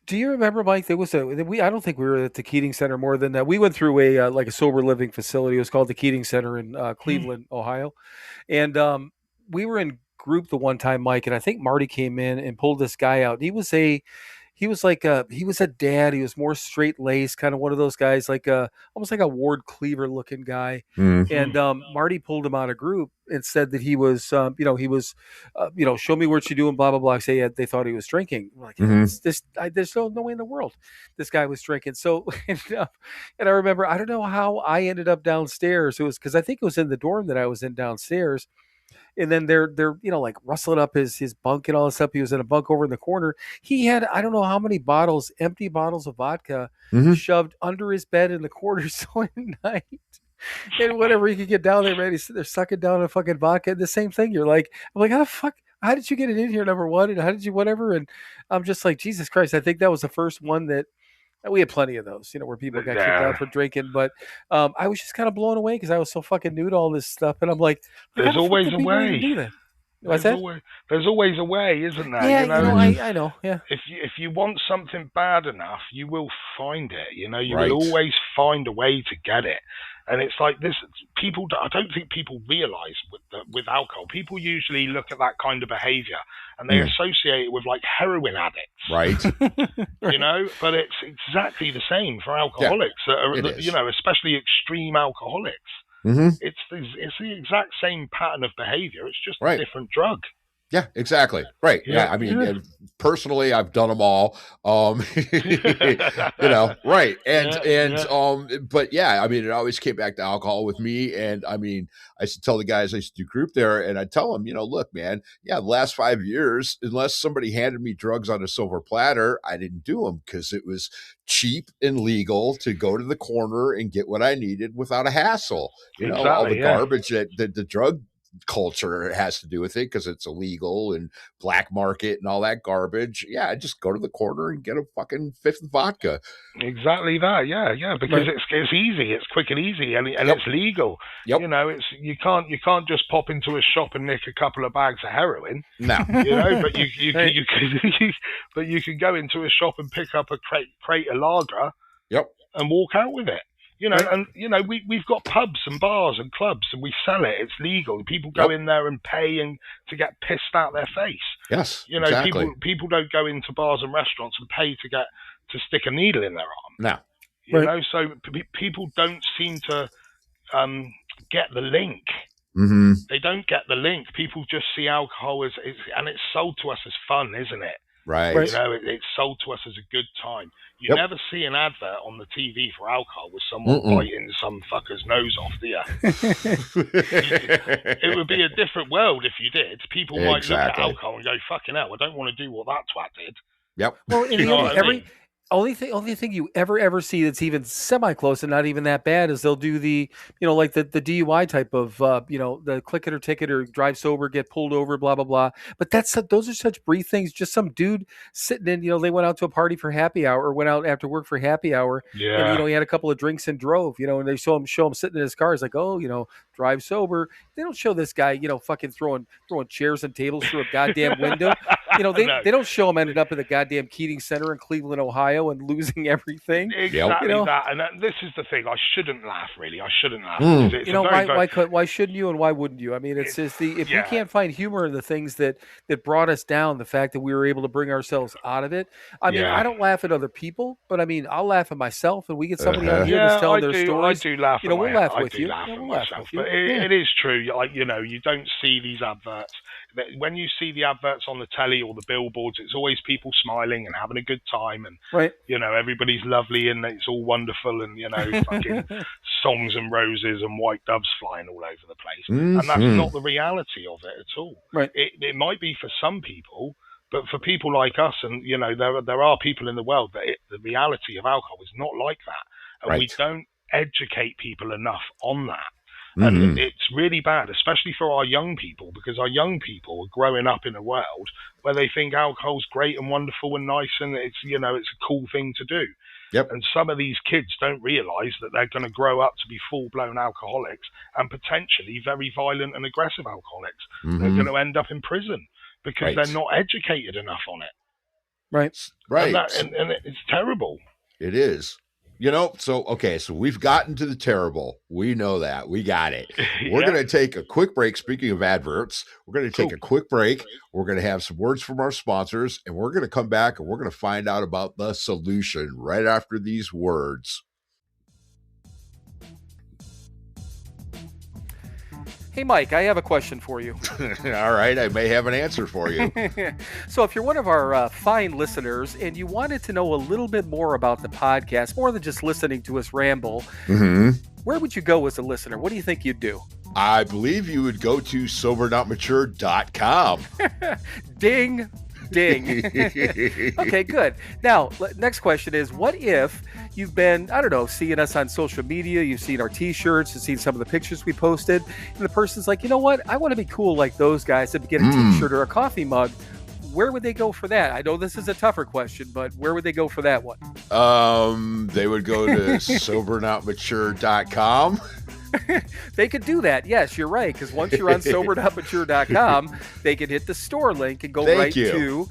Do you remember, Mike? There was I don't think we were at the Keating Center more than that. We went through a sober living facility. It was called the Keating Center in Cleveland, Ohio, and we were in group the one time, Mike, and I think Marty came in and pulled this guy out. He was a dad. He was more straight laced, kind of one of those guys, almost like a Ward Cleaver looking guy. And Marty pulled him out of group and said that he was, show me what you're doing, blah blah blah. Say they thought he was drinking. I'm like, there's no way in the world this guy was drinking. So, and I remember, I don't know how I ended up downstairs. It was because I think it was in the dorm that I was in downstairs. And then they're rustling up his bunk and all this stuff. He was in a bunk over in the corner. He had, I don't know how many empty bottles of vodka shoved under his bed in the corner. So at night, and whatever he could get down there, man, they're sucking down a fucking vodka. The same thing. I'm like, how the fuck? How did you get it in here? Number one, and how did you whatever? And I'm just like, Jesus Christ! I think that was the first one that. We had plenty of those, where people got kicked out for drinking. But I was just kind of blown away because I was so fucking new to all this stuff. And I'm like, there's always a way. There's always a way, isn't there? Yeah, I know. Yeah. If you want something bad enough, you will find it. You will always find a way to get it. And it's like this. I don't think people realize with alcohol. People usually look at that kind of behavior and they associate it with heroin addicts, right? But it's exactly the same for alcoholics. Especially extreme alcoholics. It's the exact same pattern of behavior. It's just a different drug. Yeah, exactly. Right. Yeah. I mean, and personally, I've done them all. Right. But yeah, I mean, it always came back to alcohol with me. And I mean, I used to tell the guys I used to do group there, and I tell them, look, man, the last 5 years, unless somebody handed me drugs on a silver platter, I didn't do them because it was cheap and legal to go to the corner and get what I needed without a hassle. All the garbage that the drug culture has to do with it because it's illegal and black market and all that garbage. Yeah, I just go to the corner and get a fucking fifth of vodka. Exactly that. Yeah, because it's easy, it's quick and easy, and it's legal. Yep. It's you can't just pop into a shop and nick a couple of bags of heroin. No. But you can go into a shop and pick up a crate of lager. Yep. And walk out with it. We've got pubs and bars and clubs, and we sell it. It's legal. People go in there and pay to get pissed out their face. Yes, exactly. People don't go into bars and restaurants and pay to stick a needle in their arm. No. So people don't seem to get the link. Mm-hmm. They don't get the link. People just see alcohol and it's sold to us as fun, isn't it? Right. It's sold to us as a good time. You never see an advert on the TV for alcohol with someone biting some fucker's nose off, do you? It would be a different world if you did. People might look at alcohol and go, fucking hell, I don't want to do what that twat did. Yep. Well, only thing you ever see that's even semi-close and not even that bad is they'll do the, like the DUI type of, the click it or ticket or drive sober, get pulled over, blah, blah, blah. But those are such brief things. Just some dude sitting in, they went out to a party for happy hour or went out after work for happy hour. Yeah. And, he had a couple of drinks and drove, and they show him sitting in his car. It's like, oh, drive sober. They don't show this guy, fucking throwing chairs and tables through a goddamn window. They don't show him ended up in the goddamn Keating Center in Cleveland, Ohio, and losing everything. Exactly that. And this is the thing. I shouldn't laugh, really. I shouldn't laugh. Why shouldn't you and why wouldn't you? I mean, it's just if we can't find humor in the things that brought us down, the fact that we were able to bring ourselves out of it. I mean, I don't laugh at other people, but I mean, I'll laugh at myself, and we get somebody on here that's telling their stories. I do laugh. We'll laugh with you. We'll laugh with you. But it is true. Like, you don't see these adverts. When you see the adverts on the telly or the billboards, it's always people smiling and having a good time, and everybody's lovely and it's all wonderful, and fucking songs and roses and white doves flying all over the place. Mm-hmm. And that's not the reality of it at all. Right. It might be for some people, but for people like us, and there are people in the world that the reality of alcohol is not like that, and we don't educate people enough on that. And it's really bad, especially for our young people, because our young people are growing up in a world where they think alcohol's great and wonderful and nice, and it's a cool thing to do. Yep. And some of these kids don't realize that they're going to grow up to be full-blown alcoholics and potentially very violent and aggressive alcoholics. Mm-hmm. They're going to end up in prison because they're not educated enough on it. Right. Right. And it's terrible. It is. So we've gotten to the terrible. We know that. We got it. We're going to take a quick break. Speaking of adverts, we're going to take a quick break. We're going to have some words from our sponsors, and we're going to come back and we're going to find out about the solution right after these words. Hey, Mike, I have a question for you. All right, I may have an answer for you. So if you're one of our fine listeners and you wanted to know a little bit more about the podcast, more than just listening to us ramble, where would you go as a listener? What do you think you'd do? I believe you would go to SoberNotMature.com. Ding. Ding. Okay, good. Now, next question is, what if you've been, seeing us on social media, you've seen our t-shirts, you've seen some of the pictures we posted, and the person's like, you know what? I want to be cool like those guys and get a t-shirt or a coffee mug. Where would they go for that? I know this is a tougher question, but where would they go for that one? They would go to SoberNotMature.com. They could do that. Yes, you're right. Because once you're on SoberNotMature.com, they can hit the store link and go to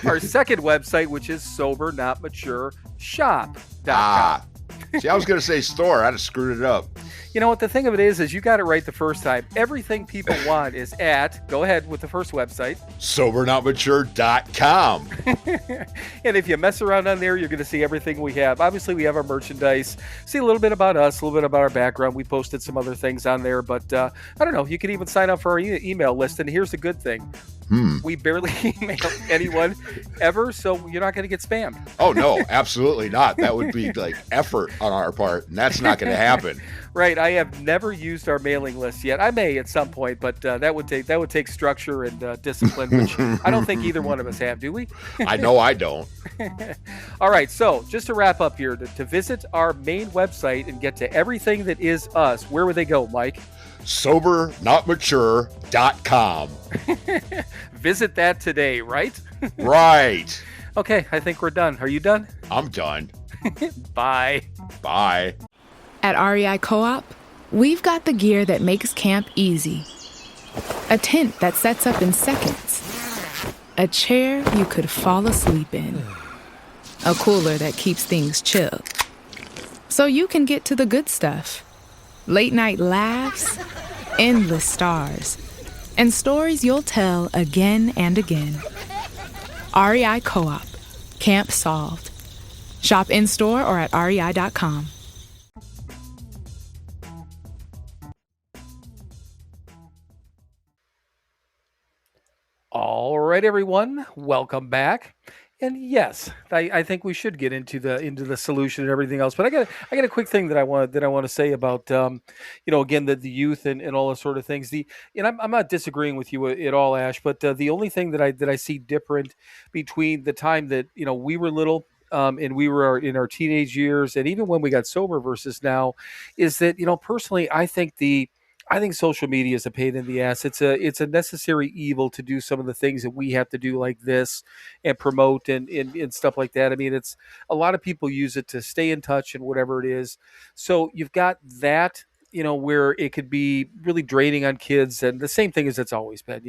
our second website, which is SoberNotMatureShop.com. See, I was going to say store. I'd have screwed it up. You know what? The thing of it is you got it right the first time. Everything people want is go ahead with the first website. SoberNotMature.com. And if you mess around on there, you're going to see everything we have. Obviously, we have our merchandise. See a little bit about us, a little bit about our background. We posted some other things on there. But, you can even sign up for our email list. And here's the good thing. We barely email anyone ever, so you're not going to get spammed. Oh, no, absolutely not. That would be like effort on our part, and that's not going to happen. Right. I have never used our mailing list yet. I may at some point, but that would take structure and discipline, which I don't think either one of us have, do we? I know I don't. All right. So just to wrap up here, to visit our main website and get to everything that is us, where would they go, Mike? SoberNotMature.com. Visit that today, right? Right. Okay, I think we're done. Are you done? I'm done. Bye. Bye. At REI Co-op, we've got the gear that makes camp easy. A tent that sets up in seconds. A chair you could fall asleep in. A cooler that keeps things chill. So you can get to the good stuff. Late night laughs, endless stars, and stories you'll tell again and again. REI Co-op. Camp solved. Shop in-store or at rei.com. All right, everyone, welcome back. And yes, I think we should get into the solution and everything else. But I got a quick thing that I want to say about again the youth and all those sort of things. I'm not disagreeing with you at all, Ash. But the only thing that I see different between the time that we were little and we were in our teenage years, and even when we got sober versus now, is that personally I think social media is a pain in the ass. It's a necessary evil to do some of the things that we have to do like this and promote and stuff like that. I mean, it's a lot of people use it to stay in touch and whatever it is. So you've got that, where it could be really draining on kids. And the same thing as it's always been,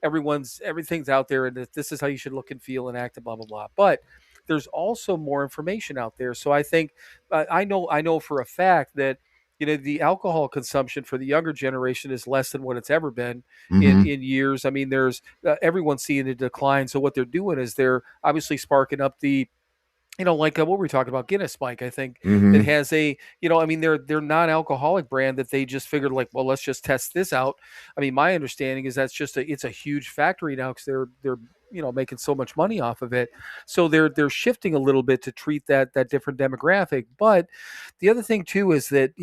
everything's out there and this is how you should look and feel and act and blah, blah, blah. But there's also more information out there. So I think I know for a fact that the alcohol consumption for the younger generation is less than what it's ever been in years. I mean, there's everyone's seeing a decline. So what they're doing is they're obviously sparking up the, like what we're talking about, Guinness, Mike, I think that has a, they're non-alcoholic brand that they just figured like, well, let's just test this out. I mean, my understanding is that's just it's a huge factory now because they're making so much money off of it. So they're shifting a little bit to treat that different demographic. But the other thing too is that,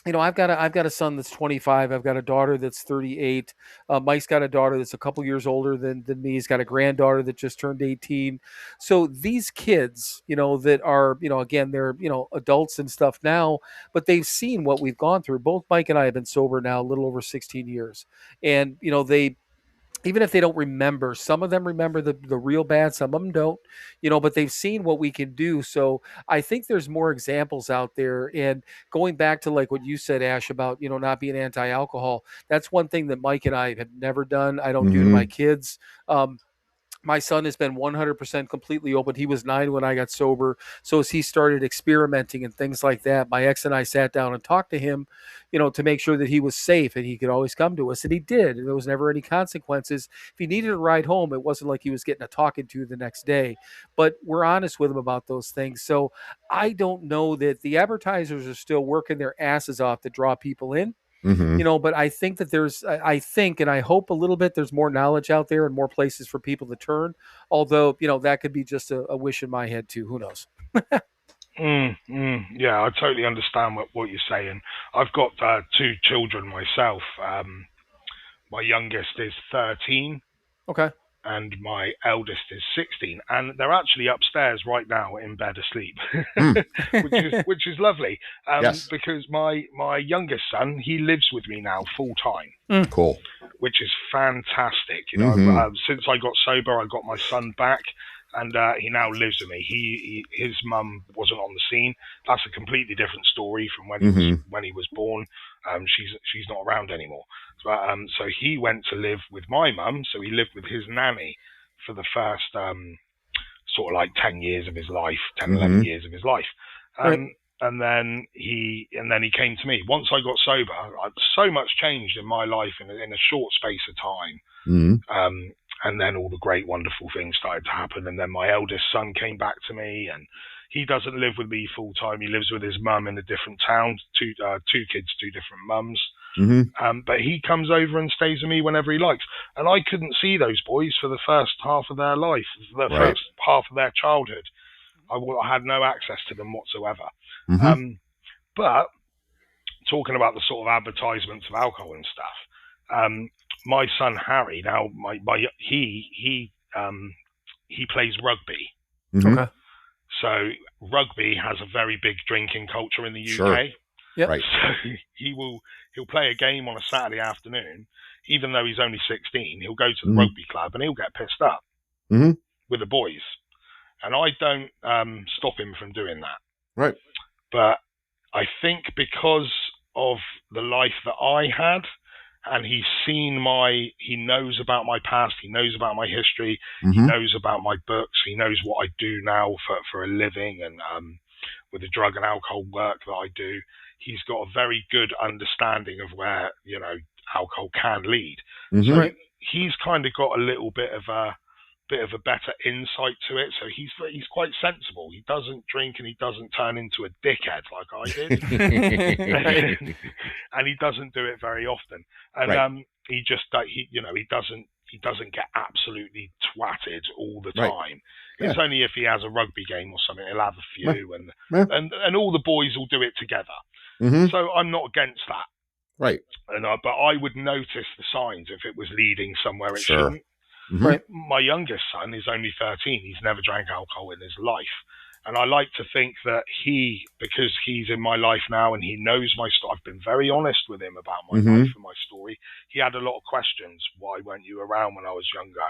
I've got a son that's 25. I've got a daughter that's 38. Mike's got a daughter that's a couple years older than me. He's got a granddaughter that just turned 18. So these kids, that are, again, they're, adults and stuff now, but they've seen what we've gone through. Both Mike and I have been sober now a little over 16 years. And, even if they don't remember, some of them remember the real bad, some of them don't, but they've seen what we can do. So I think there's more examples out there. And going back to like what you said, Ash, about, not being anti-alcohol, that's one thing that Mike and I have never done. I don't do to my kids. My son has been 100% completely open. He was 9 when I got sober. So as he started experimenting and things like that, my ex and I sat down and talked to him, to make sure that he was safe and he could always come to us. And he did. And there was never any consequences. If he needed a ride home, it wasn't like he was getting a talking to the next day. But we're honest with him about those things. So I don't know that the advertisers are still working their asses off to draw people in. But I think that I think, and I hope a little bit, there's more knowledge out there and more places for people to turn. Although, that could be just a wish in my head too. Who knows? Yeah, I totally understand what you're saying. I've got 2 children myself. My youngest is 13. Okay. And my eldest is 16, and they're actually upstairs right now in bed asleep, which is lovely. Yes. Because my youngest son, he lives with me now full time. Cool. Which is fantastic. Since I got sober, I got my son back, and he now lives with me. His mum wasn't on the scene. That's a completely different story from when he was born. She's not around anymore. So he went to live with my mum. So he lived with his nanny for the first sort of like 10 years of his life, 11 years of his life. And then he came to me. Once I got sober, so much changed in my life in a short space of time. And then all the great, wonderful things started to happen. And then my eldest son came back to me, and he doesn't live with me full time. He lives with his mum in a different town. Two kids, 2 different mums. But he comes over and stays with me whenever he likes. And I couldn't see those boys for the first half of their life, first half of their childhood. I had no access to them whatsoever. But talking about the sort of advertisements of alcohol and stuff, my son Harry, now he plays rugby. Okay. So rugby has a very big drinking culture in the UK. Sure. Yep. Right. So he'll play a game on a Saturday afternoon, even though he's only 16. He'll go to the rugby club and he'll get pissed up with the boys, and I don't stop him from doing that. Right. But I think because of the life that I had, and he knows about my past, he knows about my history, he knows about my books, he knows what I do now for a living, and with the drug and alcohol work that I do, he's got a very good understanding of where, alcohol can lead. So he's kind of got a little bit of a better insight to it. So he's quite sensible. He doesn't drink and he doesn't turn into a dickhead like I did. And he doesn't do it very often. And he doesn't get absolutely twatted all the time. It's only if he has a rugby game or something, he'll have a few, and all the boys will do it together. So I'm not against that. Right. But I would notice the signs if it was leading somewhere it shouldn't. Right. My youngest son is only 13. He's never drank alcohol in his life. And I like to think that because he's in my life now and he knows my story, I've been very honest with him about my life and my story. He had a lot of questions. Why weren't you around when I was younger?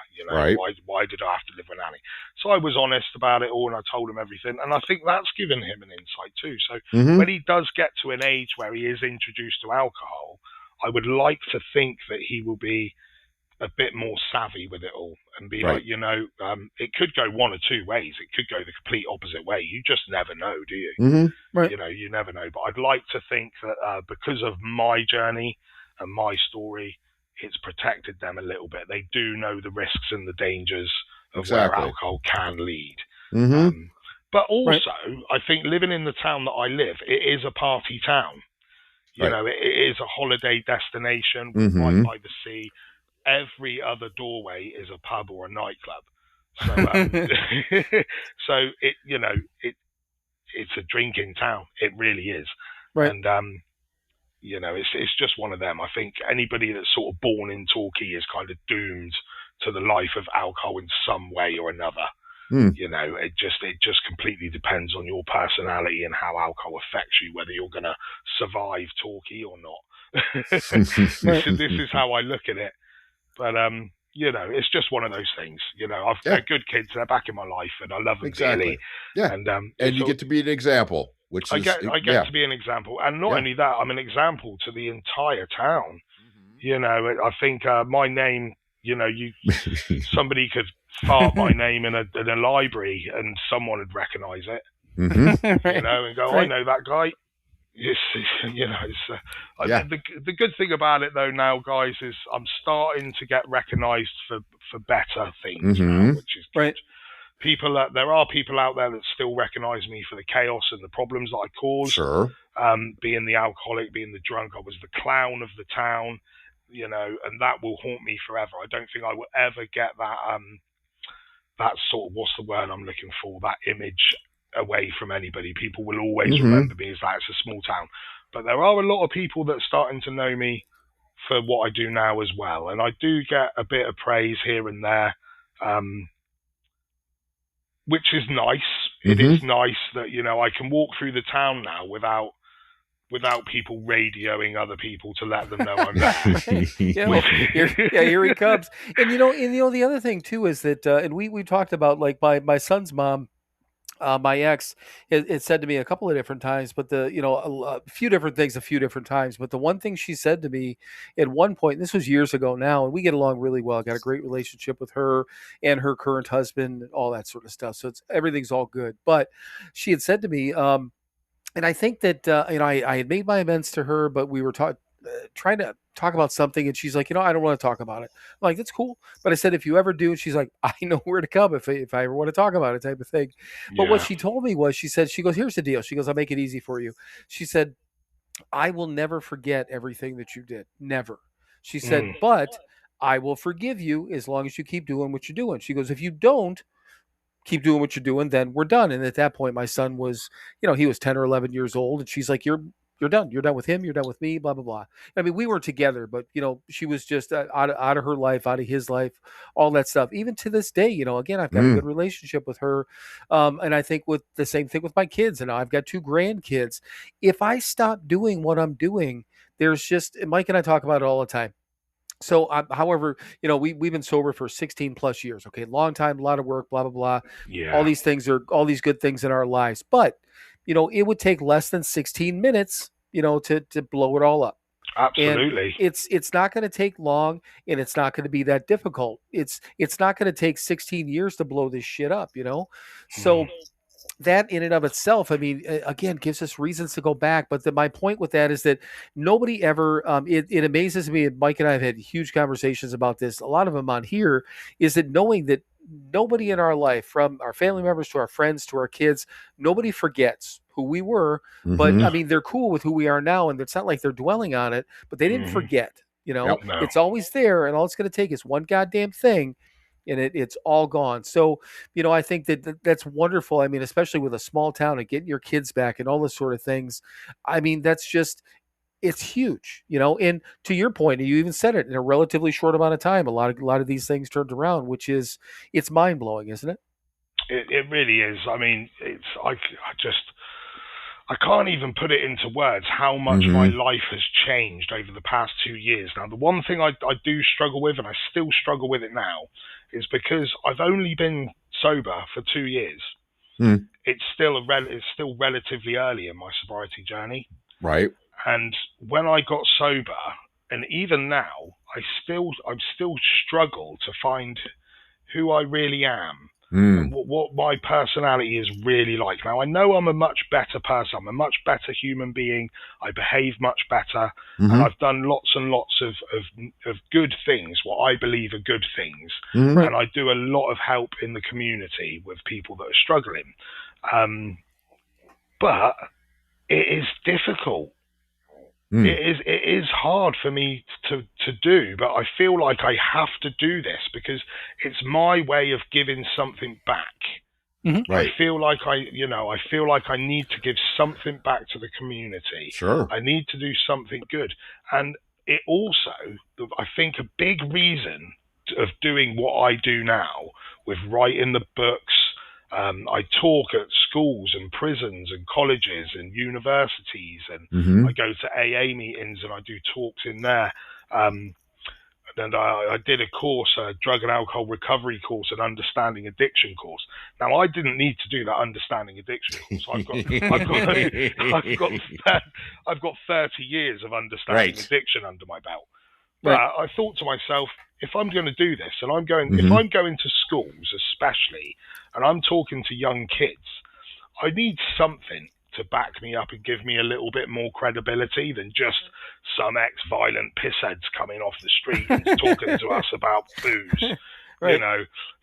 Why did I have to live with Annie? So I was honest about it all and I told him everything. And I think that's given him an insight too. So when he does get to an age where he is introduced to alcohol, I would like to think that he will be a bit more savvy with it all and be like, it could go one or two ways. It could go the complete opposite way. You just never know, do you? Right. You never know. But I'd like to think that because of my journey and my story, it's protected them a little bit. They do know the risks and the dangers of where alcohol can lead. But also, I think living in the town that I live, it is a party town. You know, it is a holiday destination right by the sea. Every other doorway is a pub or a nightclub. So, it's a drinking town. It really is. Right. And, it's just one of them. I think anybody that's sort of born in Torquay is kind of doomed to the life of alcohol in some way or another. It just completely depends on your personality and how alcohol affects you, whether you're going to survive Torquay or not. This is how I look at it. But, it's just one of those things. I've got good kids. They're back in my life and I love them dearly. Yeah. And you get to be an example, which I get to be an example. And not only that, I'm an example to the entire town. I think my name, somebody could fart my name in a library and someone would recognize it, and go, I know that guy. The good thing about it though now, guys, is I'm starting to get recognised for better things now, which is good. Right. There are people out there that still recognise me for the chaos and the problems that I cause. Sure. Being the alcoholic, being the drunk, I was the clown of the town, and that will haunt me forever. I don't think I will ever get that sort of, what's the word I'm looking for, that image away from anybody. People will always remember me as that. It's a small town. But there are a lot of people that are starting to know me for what I do now as well. And I do get a bit of praise here and there, which is nice. It is nice that, I can walk through the town now without people radioing other people to let them know I'm there. Here he comes. And the other thing too is that, and we talked about, like, my son's mom, my ex, it said to me a couple of different times, but a few different things, a few different times. But the one thing she said to me at one point, and this was years ago now, and we get along really well. I got a great relationship with her and her current husband, all that sort of stuff. So everything's all good. But she had said to me, and I think that, I had made my amends to her, but we were trying to talk about something, and she's like, I don't want to talk about it. I'm like, that's cool. But I said, if you ever do, and she's like, I know where to come if I ever want to talk about it, type of thing. But what she told me was, she goes, here's the deal. She goes, I'll make it easy for you. She said, I will never forget everything that you did. Never. She said, but I will forgive you as long as you keep doing what you're doing. She goes, if you don't keep doing what you're doing, then we're done. And at that point, my son was, he was 10 or 11 years old. And she's like, you're done. You're done with him. You're done with me, blah, blah, blah. I mean, we were together, but, she was just out of her life, out of his life, all that stuff. Even to this day, again, I've got a good relationship with her. And I think with the same thing with my kids, and I've got 2 grandkids. If I stop doing what I'm doing, there's just, Mike and I talk about it all the time. So, however, we've been sober for 16 plus years. Okay. Long time, a lot of work, blah, blah, blah. Yeah. All these things are all these good things in our lives. But, it would take less than 16 minutes, to blow it all up. Absolutely. And it's not going to take long, and it's not going to be that difficult. It's not going to take 16 years to blow this shit up, So that in and of itself, I mean, again, gives us reasons to go back. But my point with that is that nobody ever, it amazes me, and Mike and I have had huge conversations about this, a lot of them on here, is that knowing that nobody in our life, from our family members to our friends to our kids, nobody forgets who we were. But I mean, they're cool with who we are now, and it's not like they're dwelling on it, but they didn't forget. No. It's always there, and all it's going to take is one goddamn thing, and it's all gone. So, I think that's wonderful. I mean, especially with a small town and getting your kids back and all this sort of things. I mean, that's just, it's huge, and to your point, and you even said it, in a relatively short amount of time, a lot of these things turned around, it's mind blowing, isn't it? It really is. I mean, I can't even put it into words how much my life has changed over the past 2 years. Now, the one thing I do struggle with, and I still struggle with it now, is because I've only been sober for 2 years. It's still relatively early in my sobriety journey. Right. And when I got sober, and even now, I still struggle to find who I really am. And what my personality is really like. Now, I know I'm a much better person. I'm a much better human being. I behave much better. And I've done lots and lots of good things, what I believe are good things. And I do a lot of help in the community with people that are struggling. But it is difficult. It is hard for me to do, but I feel like I have to do this because it's my way of giving something back. Right. I feel like I need to give something back to the community. Sure. I need to do something good. And it also, I think a big reason of doing what I do now with writing the books, I talk at schools and prisons and colleges and universities, and I go to AA meetings and I do talks in there. And I did a course, a drug and alcohol recovery course, an understanding addiction course. Now, I didn't need to do that understanding addiction course. I've got 30 years of understanding addiction under my belt. But I thought to myself, if I'm going to do this, and if I'm going to schools especially, and I'm talking to young kids, I need something to back me up and give me a little bit more credibility than just some ex-violent pissheads coming off the street and talking to us about booze,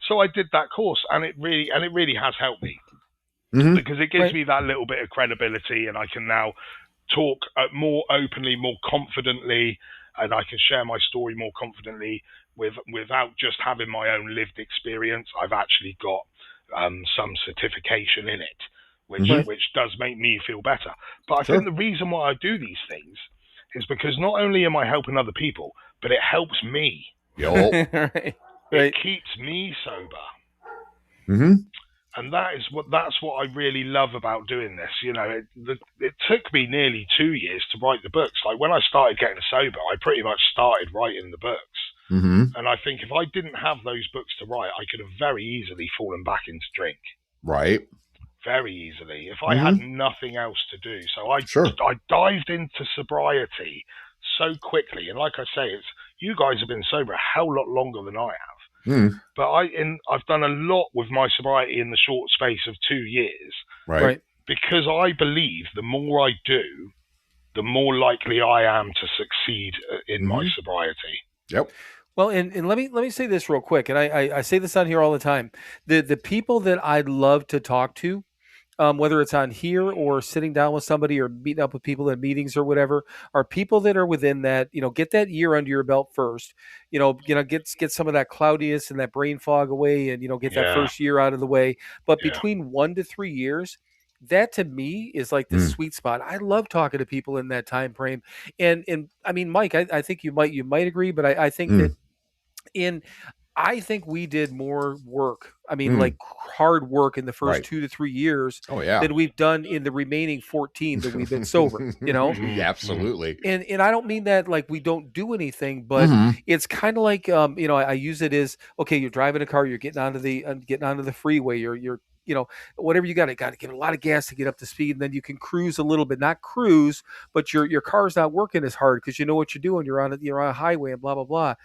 So I did that course, and it really has helped me because it gives me that little bit of credibility, and I can now talk more openly, more confidently, and I can share my story more confidently without just having my own lived experience. I've actually got some certification in it, which does make me feel better. But I think the reason why I do these things is because not only am I helping other people, but it helps me. It keeps me sober. And that's what I really love about doing this. It took me nearly 2 years to write the books. Like when I started getting sober, I pretty much started writing the books. And I think if I didn't have those books to write, I could have very easily fallen back into drink. Right. Very easily. If I had nothing else to do. So I dived into sobriety so quickly. And like I say, you guys have been sober a hell lot longer than I have. But I've done a lot with my sobriety in the short space of 2 years. Right. Because I believe the more I do, the more likely I am to succeed in my sobriety. Yep. Well, and let me say this real quick, and I say this on here all the time. The people that I love to talk to, whether it's on here or sitting down with somebody or meeting up with people in meetings or whatever, are people that are within that, get that year under your belt first, get some of that cloudiness and that brain fog away, and, get that first year out of the way. But between 1 to 3 years, that to me is like the sweet spot. I love talking to people in that time frame. And I mean, Mike, I think you might agree, but I think that I think we did more work. I mean, like hard work in the first 2 to 3 years than we've done in the remaining 14 that we've been sober, Yeah, absolutely. And I don't mean that like we don't do anything, but it's kind of like, I use it as, okay, you're driving a car, you're getting onto the freeway, you're whatever you got to give a lot of gas to get up to speed, and then you can cruise a little bit, not cruise, but your car's not working as hard because you know what you're doing. You're on a highway and blah blah blah.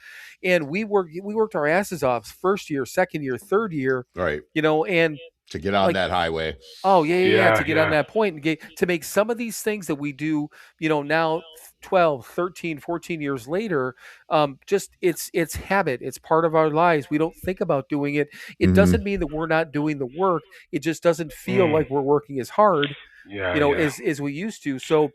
And we worked our asses off first year, second year, third year, right? And to get on that highway. Oh yeah, to get on that point and to make some of these things that we do, now 12, 13, 14 years later, just it's habit. It's part of our lives. We don't think about doing it. It doesn't mean that we're not doing the work. It just doesn't feel like we're working as hard, as we used to. So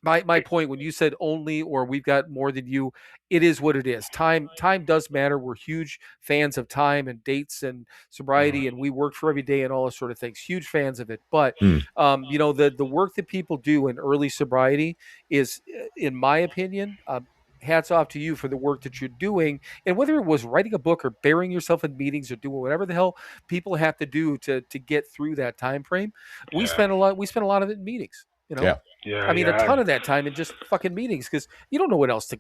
my point when you said only or we've got more than you, it is what it is. Time does matter. We're huge fans of time and dates and sobriety, and we work for every day and all those sort of things. Huge fans of it. But the work that people do in early sobriety is, in my opinion, hats off to you for the work that you're doing. And whether it was writing a book or burying yourself in meetings or doing whatever the hell people have to do to get through that time frame, we spent a lot of it in meetings. I mean, a ton of that time in just fucking meetings because you don't know what else to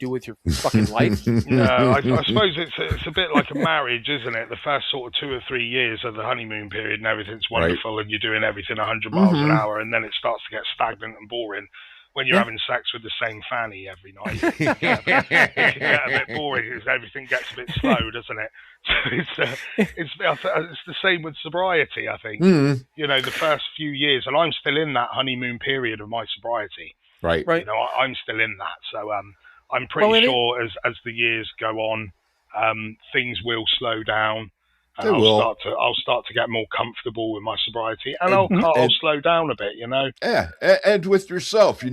do with your fucking life. I suppose it's a bit like a marriage, isn't it? The first sort of 2 or 3 years of the honeymoon period and everything's wonderful and you're doing everything 100 miles an hour, and then it starts to get stagnant and boring when you're having sex with the same fanny every night. It can get a bit boring because everything gets a bit slow, doesn't it? So it's the same with sobriety, I think. The first few years, and I'm still in that honeymoon period of my sobriety. Right. I'm still in that. So I'm pretty sure as the years go on, things will slow down. And I'll start to get more comfortable with my sobriety, and I'll slow down a bit, Yeah, and with yourself, you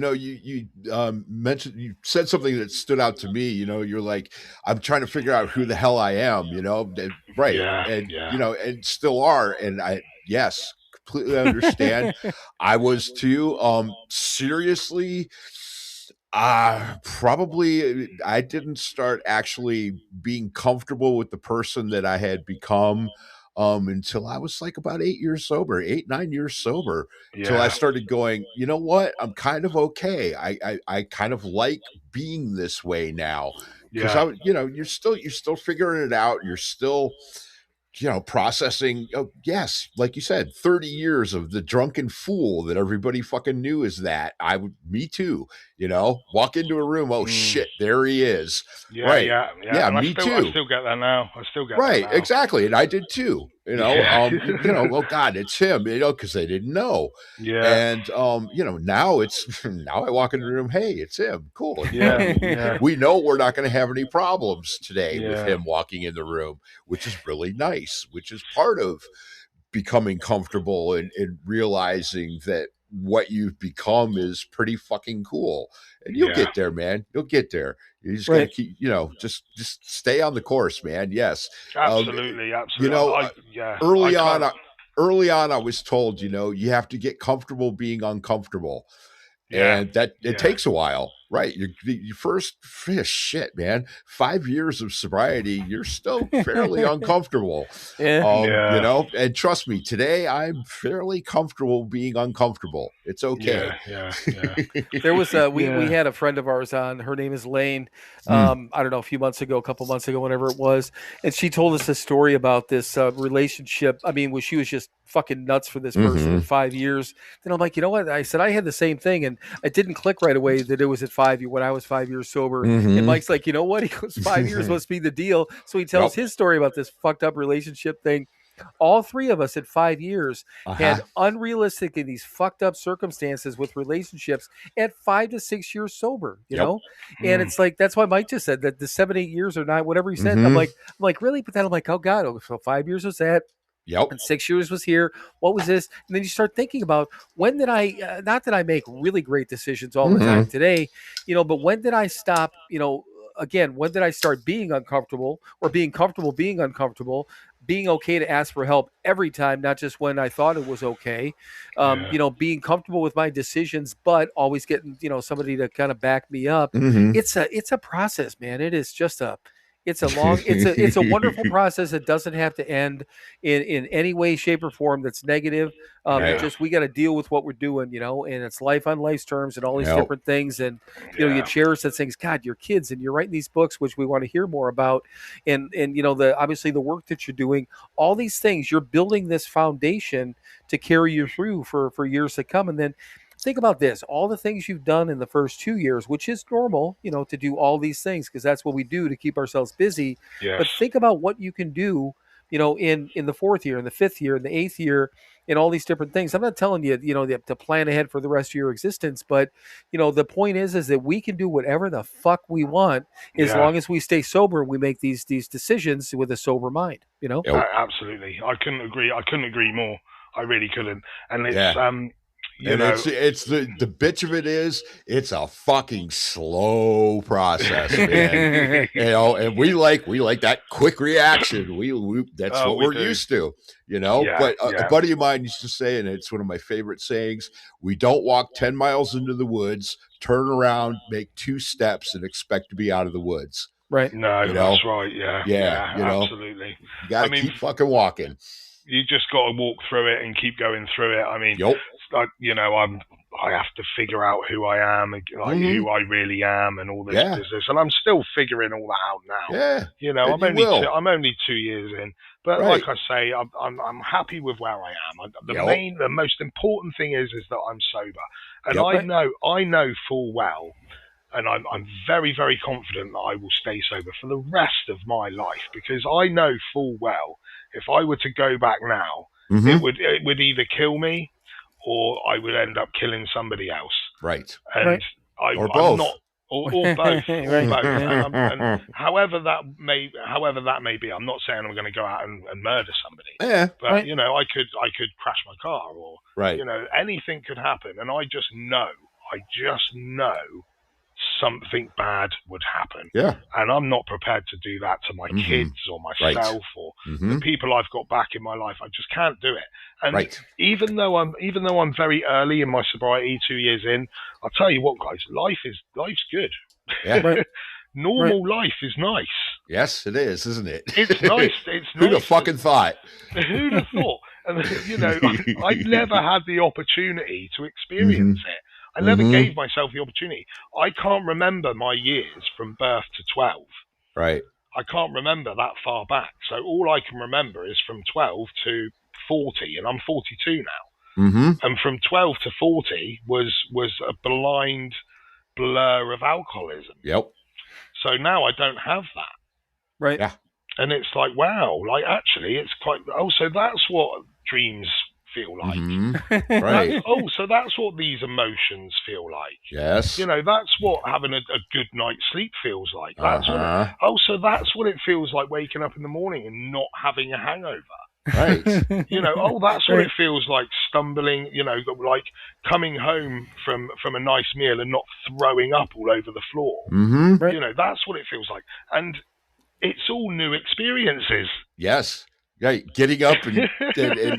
mentioned, you said something that stood out to me. You're like, I'm trying to figure out who the hell I am. Right? Yeah, and and still are. And completely understand. I was too. Seriously. Probably I didn't start actually being comfortable with the person that I had become until I was like about 8 years sober, 9 years sober, until I started going, you know what? I'm kind of okay. I kind of like being this way now because you're still figuring it out. You're still processing. Oh, yes, like you said, 30 years of the drunken fool that everybody fucking knew is that. Me too. Walk into a room. Oh shit, there he is. Yeah, right. Yeah. Me too. I still get that now. Right, exactly, and I did too. Oh God, it's him. Because they didn't know. Yeah. And now now I walk in the room. Hey, it's him. Cool. Yeah. We know we're not going to have any problems today with him walking in the room, which is really nice. Which is part of becoming comfortable and realizing that what you've become is pretty fucking cool. And you'll get there, man. You'll get there. You just gotta keep, just stay on the course, man. Yes. Absolutely. Early on, I was told, you have to get comfortable being uncomfortable. Yeah. And that it takes a while, right? You first shit, man. 5 years of sobriety, you're still fairly uncomfortable. And trust me, today I'm fairly comfortable being uncomfortable. It's okay. Yeah. There was we had a friend of ours on. Her name is Lane. I don't know, a couple months ago, whenever it was, and she told us a story about this relationship. I mean, she was just fucking nuts for this person in 5 years. Then I'm like, you know what? I said I had the same thing, and it didn't click right away that it was at 5 years when I was 5 years sober. And Mike's like, you know what? He goes, 5 years must be the deal. So he tells his story about this fucked up relationship thing. All three of us at 5 years had unrealistic and these fucked up circumstances with relationships at 5 to 6 years sober, you know? And it's like, that's why Mike just said that the 7, 8 years or not, whatever he said. I'm like, really? But then I'm like, oh God, so 5 years was that. Yep. And 6 years was here. What was this? And then you start thinking about, when did I, not that I make really great decisions all the time today, but when did I stop, again, when did I start being uncomfortable, or being comfortable being uncomfortable, being okay to ask for help every time, not just when I thought it was okay, being comfortable with my decisions, but always getting, somebody to kind of back me up. It's a process, man. It is just it's a wonderful process that doesn't have to end in any way, shape, or form that's negative. Just, we got to deal with what we're doing, and it's life on life's terms and all these different things. And, you cherish that things. God, your kids, and you're writing these books, which we want to hear more about. And obviously the work that you're doing, all these things, you're building this foundation to carry you through for years to come. And then think about this, all the things you've done in the first 2 years, which is normal, to do all these things, because that's what we do to keep ourselves busy. Yes. But think about what you can do, in the fourth year, in the fifth year, in the eighth year, in all these different things. I'm not telling you, to plan ahead for the rest of your existence, but, the point is that we can do whatever the fuck we want as long as we stay sober and we make these decisions with a sober mind, Absolutely. I couldn't agree more. I really couldn't. And it's, it's the bitch of it is, it's a fucking slow process, man. And we like that quick reaction. We that's what we're used to, but a buddy of mine used to say, and it's one of my favorite sayings, we don't walk 10 miles into the woods, turn around, make 2 steps, and expect to be out of the woods. Right. No, that's right. Yeah, You absolutely. gotta keep fucking walking. You just got to walk through it and keep going through it. I mean, I have to figure out who I am, who I really am, and all this business. And I'm still figuring all that out now. Yeah. I'm only 2 years in, but like I say, I'm happy with where I am. The most important thing is that I'm sober, and I know full well, and I'm very, very confident that I will stay sober for the rest of my life, because I know full well, if I were to go back now, it would either kill me, or I would end up killing somebody else. Right. And or both. Or both. And however that may be, I'm not saying I'm going to go out and murder somebody. Yeah. But I could crash my car, or anything could happen, and I just know something bad would happen. Yeah. And I'm not prepared to do that to my kids or myself or the people I've got back in my life. I just can't do it. And even though I'm very early in my sobriety, 2 years in, I'll tell you what, guys, life's good. Yeah. Normal life is nice. Yes, it is, isn't it? It's nice. It's Who'd have fucking thought? Who'd have thought? And I never had the opportunity to experience it. I never gave myself the opportunity. I can't remember my years from birth to 12. Right. I can't remember that far back. So all I can remember is from 12 to 40, and I'm 42 now. And from 12 to 40 was a blind blur of alcoholism. Yep. So now I don't have that. Right. Yeah. And it's like, wow, actually it's quite, so that's what dreams feel like. Right. So that's what these emotions feel like. Yes. That's what having a good night's sleep feels like. That's so that's what it feels like waking up in the morning and not having a hangover. Right. That's what it feels like stumbling, like coming home from a nice meal and not throwing up all over the floor. Right. That's what it feels like. And it's all new experiences. Yes. Right, getting up and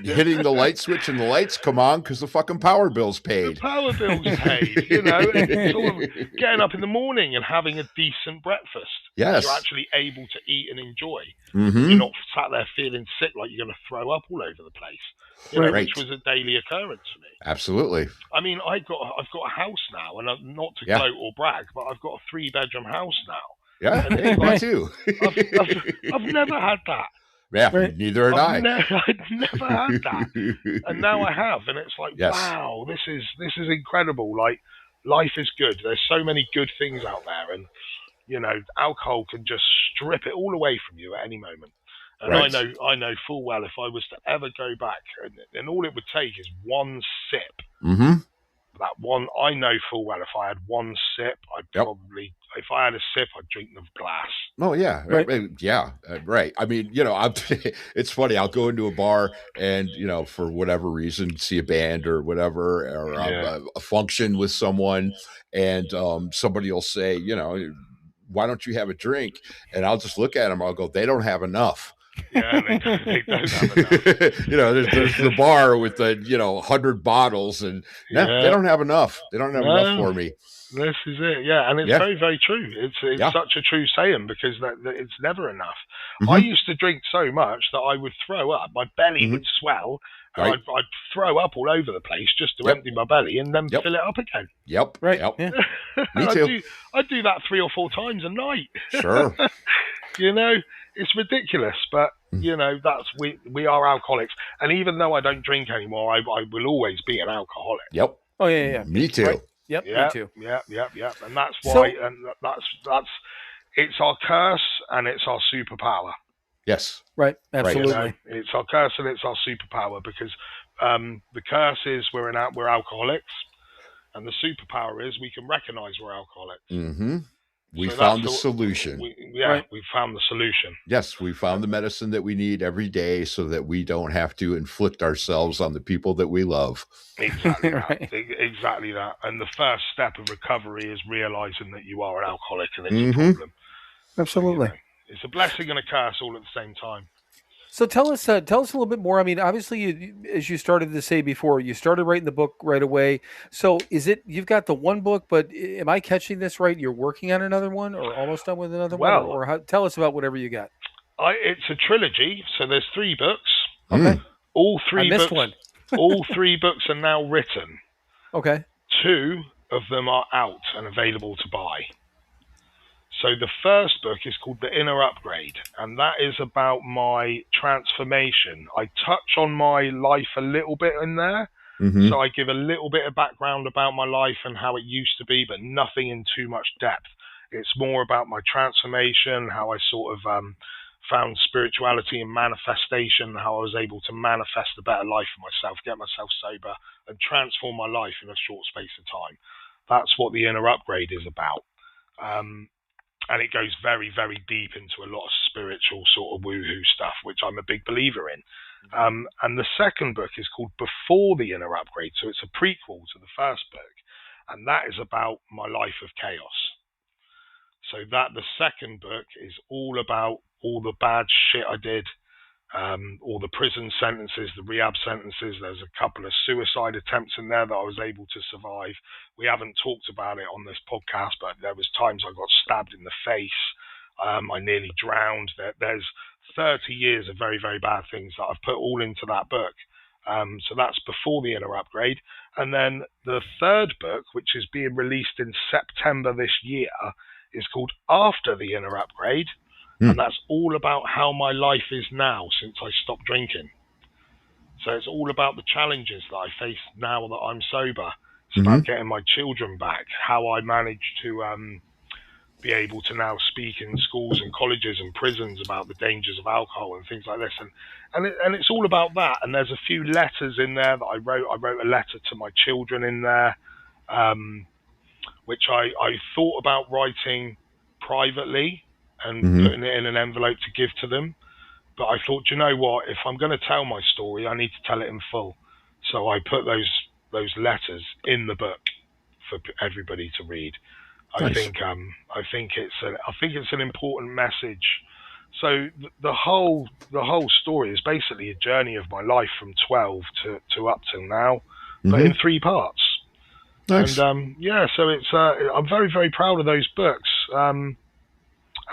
hitting the light switch, and the lights come on because the fucking power bill's paid. The power bill's paid, and sort of getting up in the morning and having a decent breakfast. Yes. You're actually able to eat and enjoy. You're not sat there feeling sick like you're going to throw up all over the place, which was a daily occurrence for me. Absolutely. I mean, I've got a house now, and not to gloat or brag, but I've got a 3-bedroom house now. Yeah, me too. I've never had that. Yeah, neither had I. I'd never had that, and now I have, and it's like, wow, this is incredible. Like, life is good. There's so many good things out there, and alcohol can just strip it all away from you at any moment. And I know full well if I was to ever go back, and all it would take is one sip, that one. I know full well if I had one sip, if I had a sip, I'd drink the glass. Oh yeah, Right. right. I mean, it's funny. I'll go into a bar and for whatever reason, see a band or whatever, or a function with someone, and somebody will say, why don't you have a drink? And I'll just look at them. I'll go, they don't have enough. Yeah, they don't have enough. There's the bar with the 100 bottles, and they don't have enough. They don't have enough for me. This is it, and it's very, very true. It's such a true saying, because that it's never enough. I used to drink so much that I would throw up. My belly would swell. Right. I'd throw up all over the place just to empty my belly and then fill it up again. Yep. Right. Yep. Yeah. Me too. I'd do that 3 or 4 times a night. Sure. It's ridiculous, but that's we are alcoholics. And even though I don't drink anymore, I will always be an alcoholic. Yep. Oh yeah. Me too. Right. Yep. Me too. Yep. And that's why, that's it's our curse and it's our superpower. Yes. Right. Absolutely. Right. It's our curse and it's our superpower, because the curse is we're alcoholics, and the superpower is we can recognize we're alcoholics. Mm-hmm. We found the solution. We found the solution. Yes, we found the medicine that we need every day, so that we don't have to inflict ourselves on the people that we love. Exactly that. Exactly that. And the first step of recovery is realizing that you are an alcoholic and it's a problem. Absolutely. It's a blessing and a curse all at the same time. So tell us a little bit more. I mean, obviously, as you started to say before, you started writing the book right away. So is it, you've got the one book, but am I catching this right? You're working on another one, or almost done with another one? Or tell us about whatever you got. It's a trilogy, so there's 3 books. Okay. All 3 I missed books. one. All 3 books are now written. Okay. 2 of them are out and available to buy. So the first book is called The Inner Upgrade, and that is about my transformation. I touch on my life a little bit in there. So I give a little bit of background about my life and how it used to be, but nothing in too much depth. It's more about my transformation, how I sort of found spirituality and manifestation, how I was able to manifest a better life for myself, get myself sober, and transform my life in a short space of time. That's what The Inner Upgrade is about. And it goes very, very deep into a lot of spiritual sort of woohoo stuff, which I'm a big believer in. And the second book is called Before the Inner Upgrade. So it's a prequel to the first book. And that is about my life of chaos. So the second book is all about all the bad shit I did, all the prison sentences, the rehab sentences. There's a couple of suicide attempts in there that I was able to survive. We haven't talked about it on this podcast, but there was times I got stabbed in the face. I nearly drowned. There's 30 years of very, very bad things that I've put all into that book. So that's Before the Inner Upgrade. And then the third book, which is being released in September this year, is called After the Inner Upgrade. And that's all about how my life is now since I stopped drinking. So it's all about the challenges that I face now that I'm sober. It's about getting my children back, how I managed to be able to now speak in schools and colleges and prisons about the dangers of alcohol and things like this. And it's all about that. And there's a few letters in there that I wrote. I wrote a letter to my children in there, which I thought about writing privately and putting it in an envelope to give to them. But I thought, you know what, if I'm going to tell my story, I need to tell it in full. So I put those letters in the book for everybody to read. Nice. I think it's an important message. So the whole story is basically a journey of my life from 12 to up till now, but in 3 parts. Nice. And so it's I'm very, very proud of those books.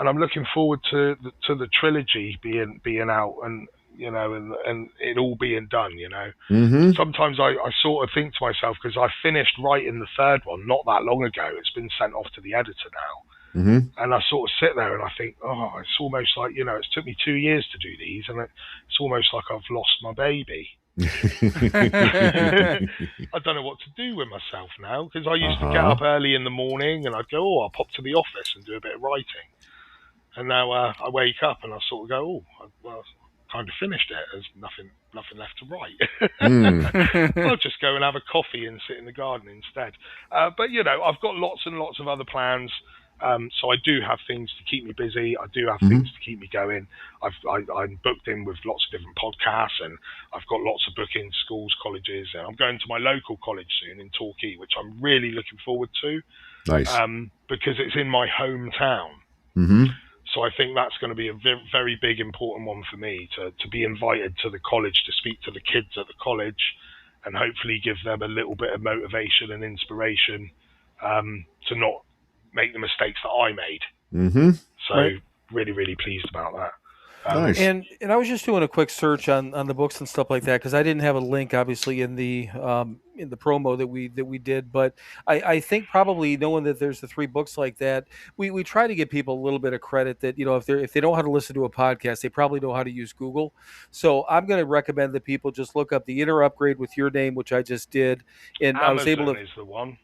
And I'm looking forward to the trilogy being out, and and it all being done. Sometimes I sort of think to myself, because I finished writing the third one not that long ago. It's been sent off to the editor now, and I sort of sit there and I think, oh, it's almost like it's took me 2 years to do these, and it's almost like I've lost my baby. I don't know what to do with myself now, because I used to get up early in the morning and I'd go, I'll pop to the office and do a bit of writing. And now I wake up and I sort of go, kind of finished it. There's nothing left to write. Mm. I'll just go and have a coffee and sit in the garden instead. But I've got lots and lots of other plans. So I do have things to keep me busy. I do have things to keep me going. I'm booked in with lots of different podcasts, and I've got lots of bookings, schools, colleges, and I'm going to my local college soon in Torquay, which I'm really looking forward to. Nice. Because it's in my hometown. Mm-hmm. So I think that's going to be a very big, important one for me to be invited to the college, to speak to the kids at the college, and hopefully give them a little bit of motivation and inspiration to not make the mistakes that I made. Mm-hmm. So really, really pleased about that. Nice. And I was just doing a quick search on the books and stuff like that, because I didn't have a link obviously in the promo that we did, but I think probably knowing that there's the 3 books like that, we try to give people a little bit of credit that if they know how to listen to a podcast, they probably know how to use Google. So I'm going to recommend that people just look up the Inner Upgrade with your name, which I just did, and Amazon I was able to. is the one.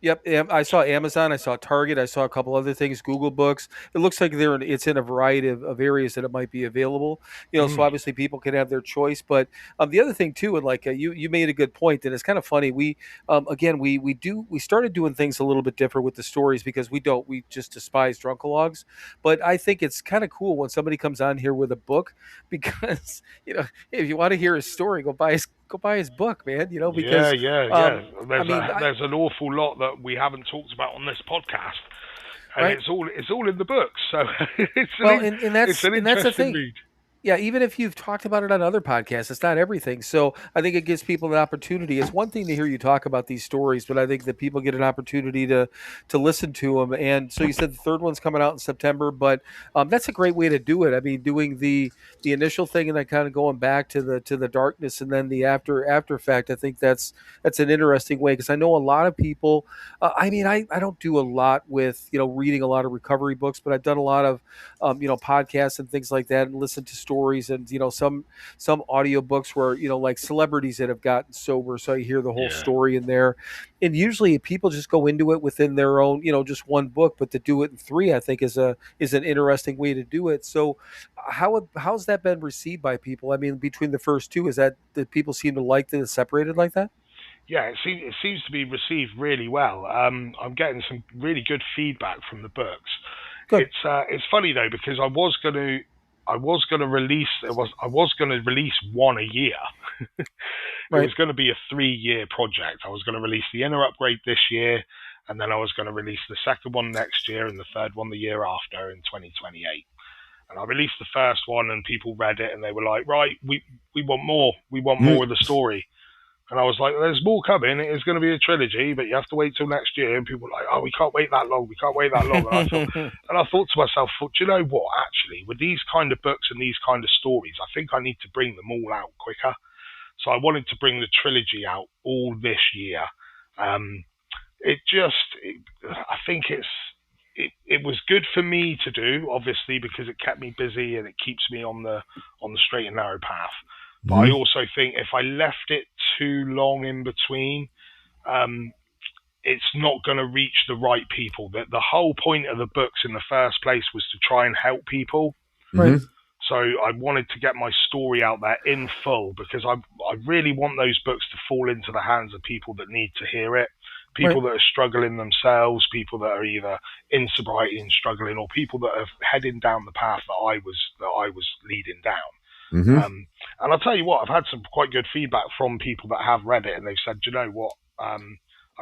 Yep, I saw Amazon, I saw Target, I saw a couple other things, Google Books. It looks like it's in a variety of areas that it might be available. So obviously people can have their choice. But the other thing too, and like you made a good point, that it's kind of funny. We started doing things a little bit different with the stories, because we just despise drunkalogs. But I think it's kind of cool when somebody comes on here with a book, because if you want to hear his story, go buy his book, man. Because yeah. There's an awful lot that we haven't talked about on this podcast, and it's all in the books. So it's an interesting read. Yeah, even if you've talked about it on other podcasts, it's not everything. So I think it gives people an opportunity. It's one thing to hear you talk about these stories, but I think that people get an opportunity to listen to them. And so you said the 3rd one's coming out in September, but that's a great way to do it. I mean, doing the initial thing and then kind of going back to the darkness and then the after effect. I think that's an interesting way, because I know a lot of people. I don't do a lot with reading a lot of recovery books, but I've done a lot of podcasts and things like that, and listened to stories and some audiobooks where like celebrities that have gotten sober, so you hear the whole story in there. And usually people just go into it within their own just one book, but to do it in 3 I think is an interesting way to do it. So how's that been received by people? I mean, between the first 2, is that people seem to like that it's separated like that? Yeah, it seems to be received really well. I'm getting some really good feedback from the books. Good. It's funny though, because I was going to release one a year. It was going to be a 3-year project. I was going to release the Inner Upgrade this year, and then I was going to release the 2nd one next year and the 3rd one the year after in 2028. And I released the first one, and people read it, and they were like, right, we want more. We want more of the story. And I was like, there's more coming. It is going to be a trilogy, but you have to wait till next year. And people were like, oh, we can't wait that long. We can't wait that long. And I thought to myself, do you know what, actually, with these kind of books and these kind of stories, I think I need to bring them all out quicker. So I wanted to bring the trilogy out all this year. I think it was good for me to do, obviously, because it kept me busy and it keeps me on the straight and narrow path. But I also think if I left it too long in between, it's not going to reach the right people. The whole point of the books in the first place was to try and help people. Right. So I wanted to get my story out there in full, because I really want those books to fall into the hands of people that need to hear it. People that are struggling themselves, people that are either in sobriety and struggling, or people that are heading down the path that I was leading down. And I'll tell you what, I've had some quite good feedback from people that have read it, and they've said, you know what, I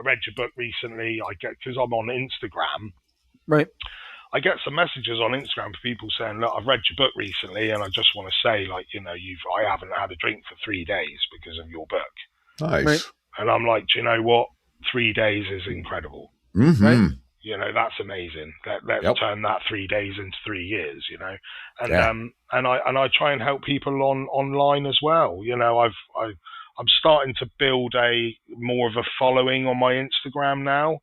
read your book recently. Because I'm on Instagram, right? I get some messages on Instagram for people saying, look, I've read your book recently, and I just want to say, like, I haven't had a drink for 3 days because of your book. Nice. Right. And I'm like, do you know what? 3 days is incredible. Right. That's amazing. Let's turn that 3 days into 3 years, And and I try and help people online as well. I'm starting to build more of a following on my Instagram now.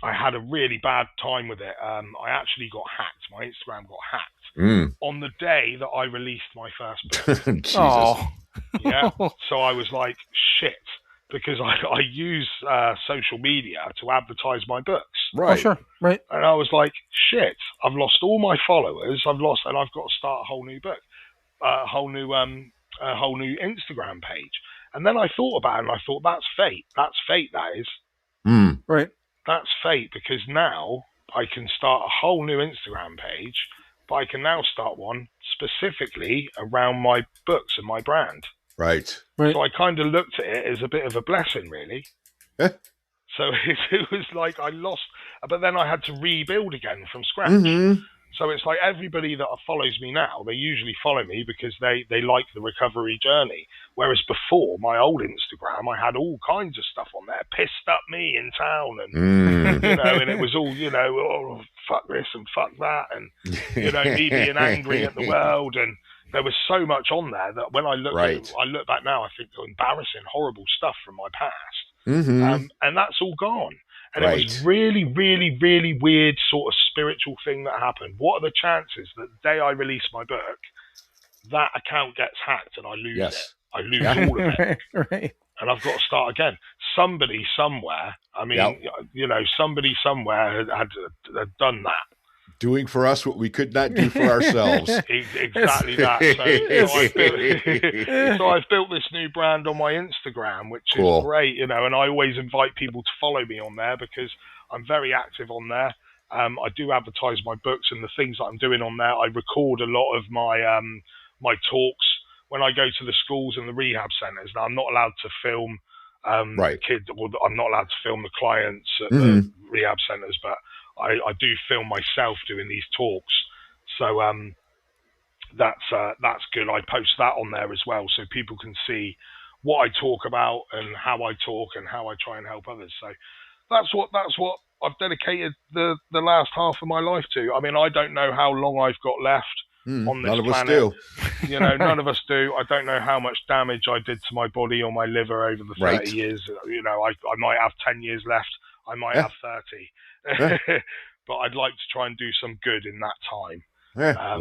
I had a really bad time with it. I actually got hacked. My Instagram got hacked on the day that I released my first book. Jesus. Oh. Yeah. So I was like, shit. Because I use social media to advertise my books. Right. Oh, sure. Right. And I was like, shit, I've lost all my followers. And I've got to start a whole new book. a whole new Instagram page. And then I thought about it, and I thought, that's fate. That's fate, that is. Right. That's fate, because now I can start a whole new Instagram page, but I can now start one specifically around my books and my brand. Right. So I kind of looked at it as a bit of a blessing, really. So it was like I lost, but then I had to rebuild again from scratch. So it's like everybody that follows me now, they usually follow me because they like the recovery journey. Whereas before, my old Instagram, I had all kinds of stuff on there, pissed up me in town, and and it was all, oh, fuck this and fuck that, and me being angry at the world, and there was so much on there that when I look back now, I think embarrassing, horrible stuff from my past, and that's all gone. And it was really, really, really weird sort of spiritual thing that happened. What are the chances that the day I release my book, that account gets hacked and I lose it? I lose all of it. Right. And I've got to start again. Somebody somewhere, somebody somewhere had done that. Doing for us what we could not do for ourselves. Exactly that. So I've built this new brand on my Instagram, which is great, and I always invite people to follow me on there because I'm very active on there. I do advertise my books and the things that I'm doing on there. I record a lot of my my talks when I go to the schools and the rehab centres. Now, I'm not allowed to film kids, or I'm not allowed to film the clients at the rehab centres, but I do film myself doing these talks, so that's good. I post that on there as well, so people can see what I talk about and how I talk and how I try and help others. So that's what I've dedicated the last half of my life to. I mean, I don't know how long I've got left on this none of planet. us do. None of us do. I don't know how much damage I did to my body or my liver over the 30 years. I might have 10 years left. I might have 30. But I'd like to try and do some good in that time.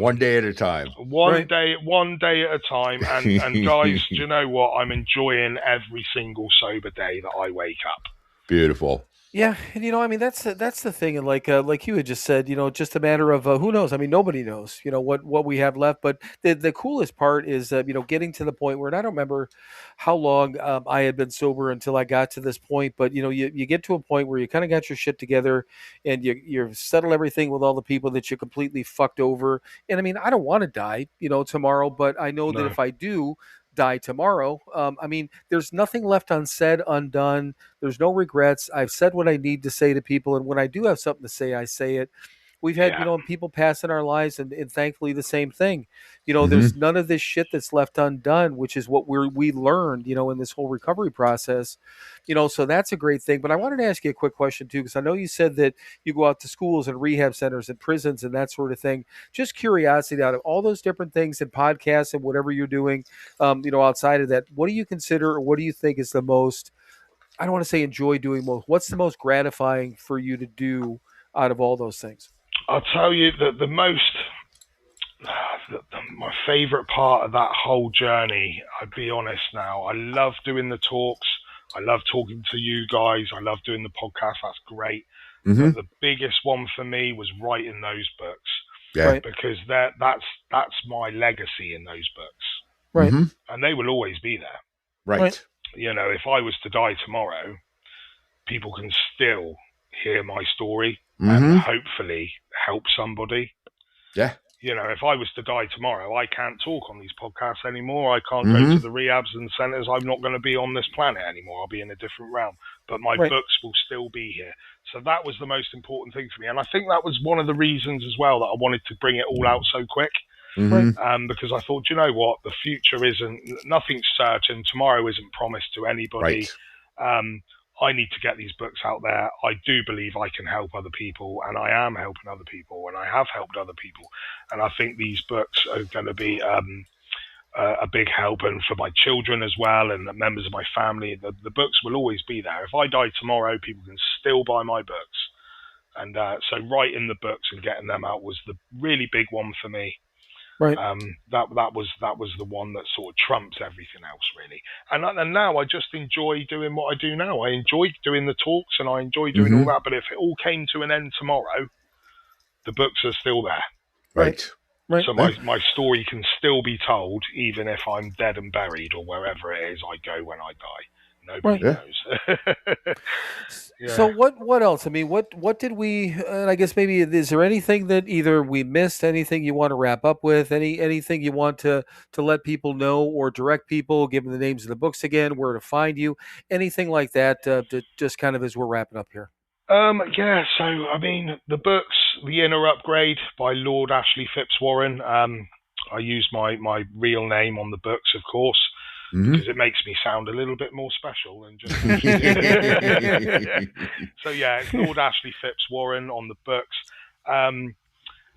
One day at a time. One day at a time. And guys, do you know what? I'm enjoying every single sober day that I wake up. Beautiful. Yeah, and that's the thing, and like you had just said, just a matter of who knows. I mean, nobody knows, what we have left. But the coolest part is, getting to the point where, and I don't remember how long I had been sober until I got to this point. But you get to a point where you kind of got your shit together, and you settle everything with all the people that you completely fucked over. And I mean, I don't want to die, tomorrow, but I know that if I do die tomorrow, there's nothing left unsaid, undone. There's no regrets. I've said what I need to say to people, and when I do have something to say, I say it. We've had people pass in our lives, and thankfully the same thing. There's none of this shit that's left undone, which is what we learned in this whole recovery process. So that's a great thing. But I wanted to ask you a quick question too, because I know you said that you go out to schools and rehab centers and prisons and that sort of thing. Just curiosity, out of all those different things and podcasts and whatever you're doing, outside of that, what do you consider, or what do you think is the most, I don't want to say enjoy doing most, what's the most gratifying for you to do out of all those things? I'll tell you that my favorite part of that whole journey, I'll be honest now, I love doing the talks. I love talking to you guys. I love doing the podcast. That's great. But the biggest one for me was writing those books. Yeah. Because that's my legacy in those books. Right. And they will always be there. Right. If I was to die tomorrow, people can still hear my story and hopefully help somebody. Yeah. If I was to die tomorrow, I can't talk on these podcasts anymore. I can't go to the rehabs and centers. I'm not going to be on this planet anymore. I'll be in a different realm. But my books will still be here. So that was the most important thing for me. And I think that was one of the reasons as well that I wanted to bring it all out so quick. Because I thought, you know what? The future nothing's certain. Tomorrow isn't promised to anybody. I need to get these books out there. I do believe I can help other people, and I am helping other people, and I have helped other people. And I think these books are going to be a big help, and for my children as well, and the members of my family. The books will always be there. If I die tomorrow, people can still buy my books. And so writing the books and getting them out was the really big one for me. Right. That was the one that sort of trumps everything else, really. And now I just enjoy doing what I do now. I enjoy doing the talks and I enjoy doing all that. But if it all came to an end tomorrow, the books are still there. Right. Right. So my story can still be told even if I'm dead and buried or wherever it is I go when I die. Nobody knows. So what else? I mean, what did we? And I guess maybe is there anything that either we missed, anything you want to wrap up with, anything you want to let people know or direct people, give them the names of the books again, where to find you, anything like that, to just kind of as we're wrapping up here. Yeah, so I mean the books, The Inner Upgrade by Lord Ashley Phipps Warren. I use my real name on the books, of course, because it makes me sound a little bit more special than just. So yeah, it's Lord Ashley Phipps Warren on the books.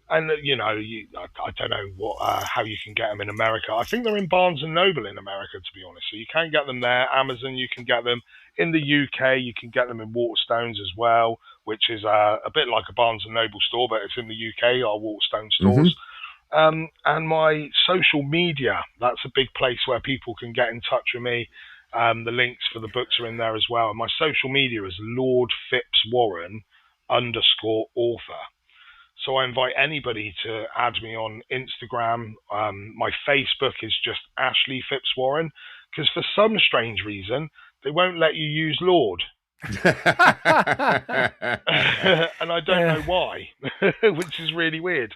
And you know, I don't know how you can get them in America. I think they're in Barnes and Noble in America, to be honest. So you can get them there. Amazon, you can get them. In the UK, you can get them in Waterstones as well, which is a bit like a Barnes and Noble store, but it's in the UK, our Waterstone stores. And my social media, that's a big place where people can get in touch with me. The links for the books are in there as well. And my social media is Lord Phipps Warren _author. So I invite anybody to add me on Instagram. My Facebook is just Ashley Phipps Warren, because for some strange reason, they won't let you use Lord. And I don't know why, which is really weird.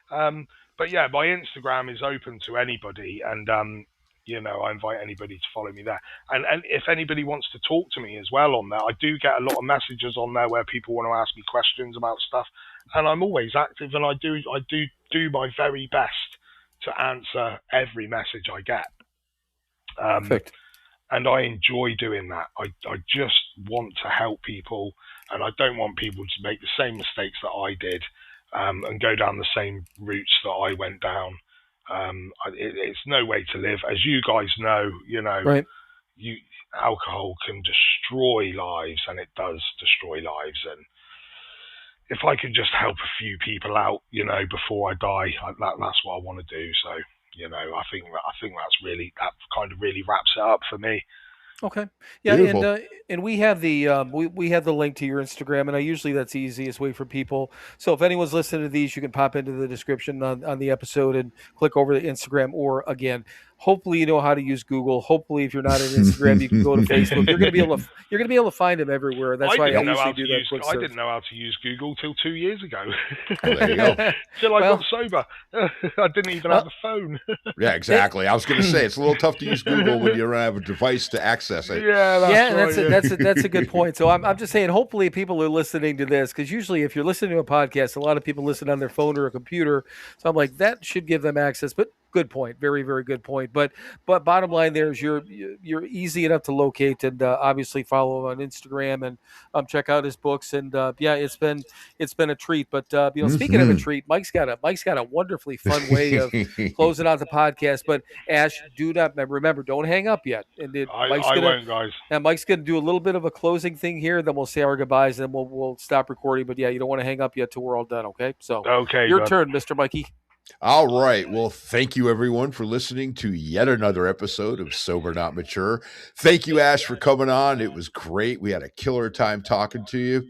But yeah, my Instagram is open to anybody, and you know, I invite anybody to follow me there. And if anybody wants to talk to me as well on there, I do get a lot of messages on there where people want to ask me questions about stuff, and I'm always active, and I do my very best to answer every message I get. Perfect. And I enjoy doing that. I just want to help people, and I don't want people to make the same mistakes that I did, and go down the same routes that I went down. It's no way to live, as you guys know. You know, right. Alcohol can destroy lives, and it does destroy lives. And if I could just help a few people out, you know, before I die, that's what I want to do. So, you know, I think that kind of really wraps it up for me. Okay. Yeah, and we have the we have the link to your Instagram, and usually that's the easiest way for people. So if anyone's listening to these, you can pop into the description on the episode and click over to Instagram, or again, hopefully you know how to use Google. Hopefully, if you're not on Instagram, you can go to Facebook. You're gonna be able to find them everywhere. That's why I usually do that quick search. I didn't know how to use Google till 2 years ago. Oh, there you go. Till I got sober. I didn't even have a phone. Yeah, exactly. I was going to say it's a little tough to use Google when you don't have a device to access it. Yeah, that's a good point. So I'm just saying, hopefully people are listening to this, because usually if you're listening to a podcast, a lot of people listen on their phone or a computer. So I'm like, that should give them access. But good point. Very, very good point. But bottom line there is you're easy enough to locate, and obviously follow him on Instagram and check out his books. And yeah, it's been a treat. But you know, speaking of a treat, Mike's got a wonderfully fun way of closing out the podcast. But Ash, do not remember, don't hang up yet. And I won't, guys. And Mike's going to do a little bit of a closing thing here. Then we'll say our goodbyes, and then we'll stop recording. But yeah, you don't want to hang up yet till we're all done. Okay. So your turn, Mr. Mikey. All right. Well, thank you, everyone, for listening to yet another episode of Sober Not Mature. Thank you, Ash, for coming on. It was great. We had a killer time talking to you.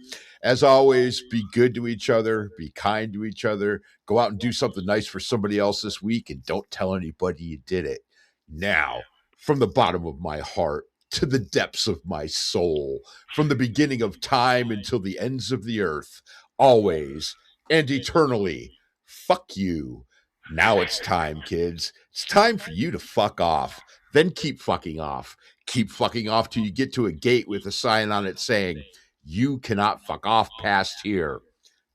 As always, be good to each other. Be kind to each other. Go out and do something nice for somebody else this week, and don't tell anybody you did it. Now, from the bottom of my heart to the depths of my soul, from the beginning of time until the ends of the earth, always and eternally, fuck you. Now it's time, kids. It's time for you to fuck off. Then keep fucking off. Keep fucking off till you get to a gate with a sign on it saying, "You cannot fuck off past here."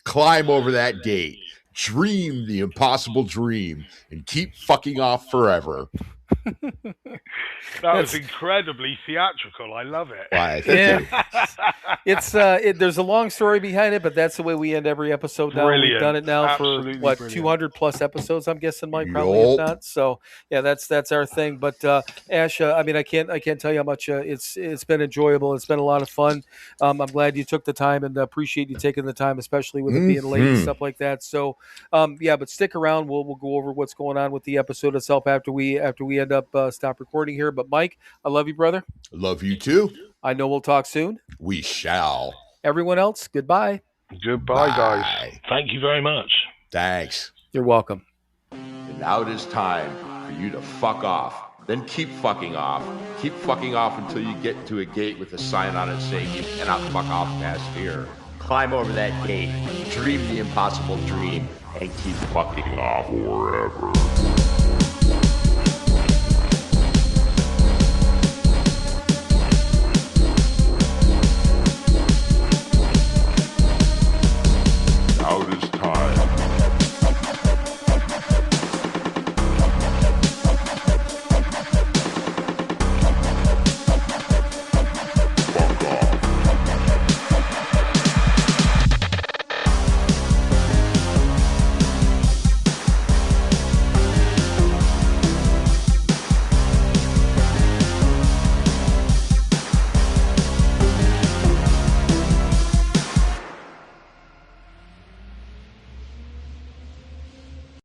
Climb over that gate. Dream the impossible dream and keep fucking off forever. That was incredibly theatrical. I love it. Why, thank you. It's there's a long story behind it, but that's the way we end every episode now. Brilliant. We've done it now Absolutely for what, brilliant. 200 plus episodes, I'm guessing, Mike, probably, if not. So yeah, that's our thing. But Ash, I mean, I can't tell you how much it's been enjoyable. It's been a lot of fun. I'm glad you took the time, and appreciate you taking the time, especially with it being late and stuff like that. So yeah, but stick around. We'll go over what's going on with the episode itself after we end up stop recording here. But Mike, I love you, brother. Love you too. I know we'll talk soon. We shall. Everyone else, goodbye. Goodbye, guys. Thank you very much. Thanks. You're welcome. Now it is time for you to fuck off. Then keep fucking off. Keep fucking off until you get to a gate with a sign on it saying you cannot fuck off past here. Climb over that gate, dream the impossible dream, and keep fucking off forever.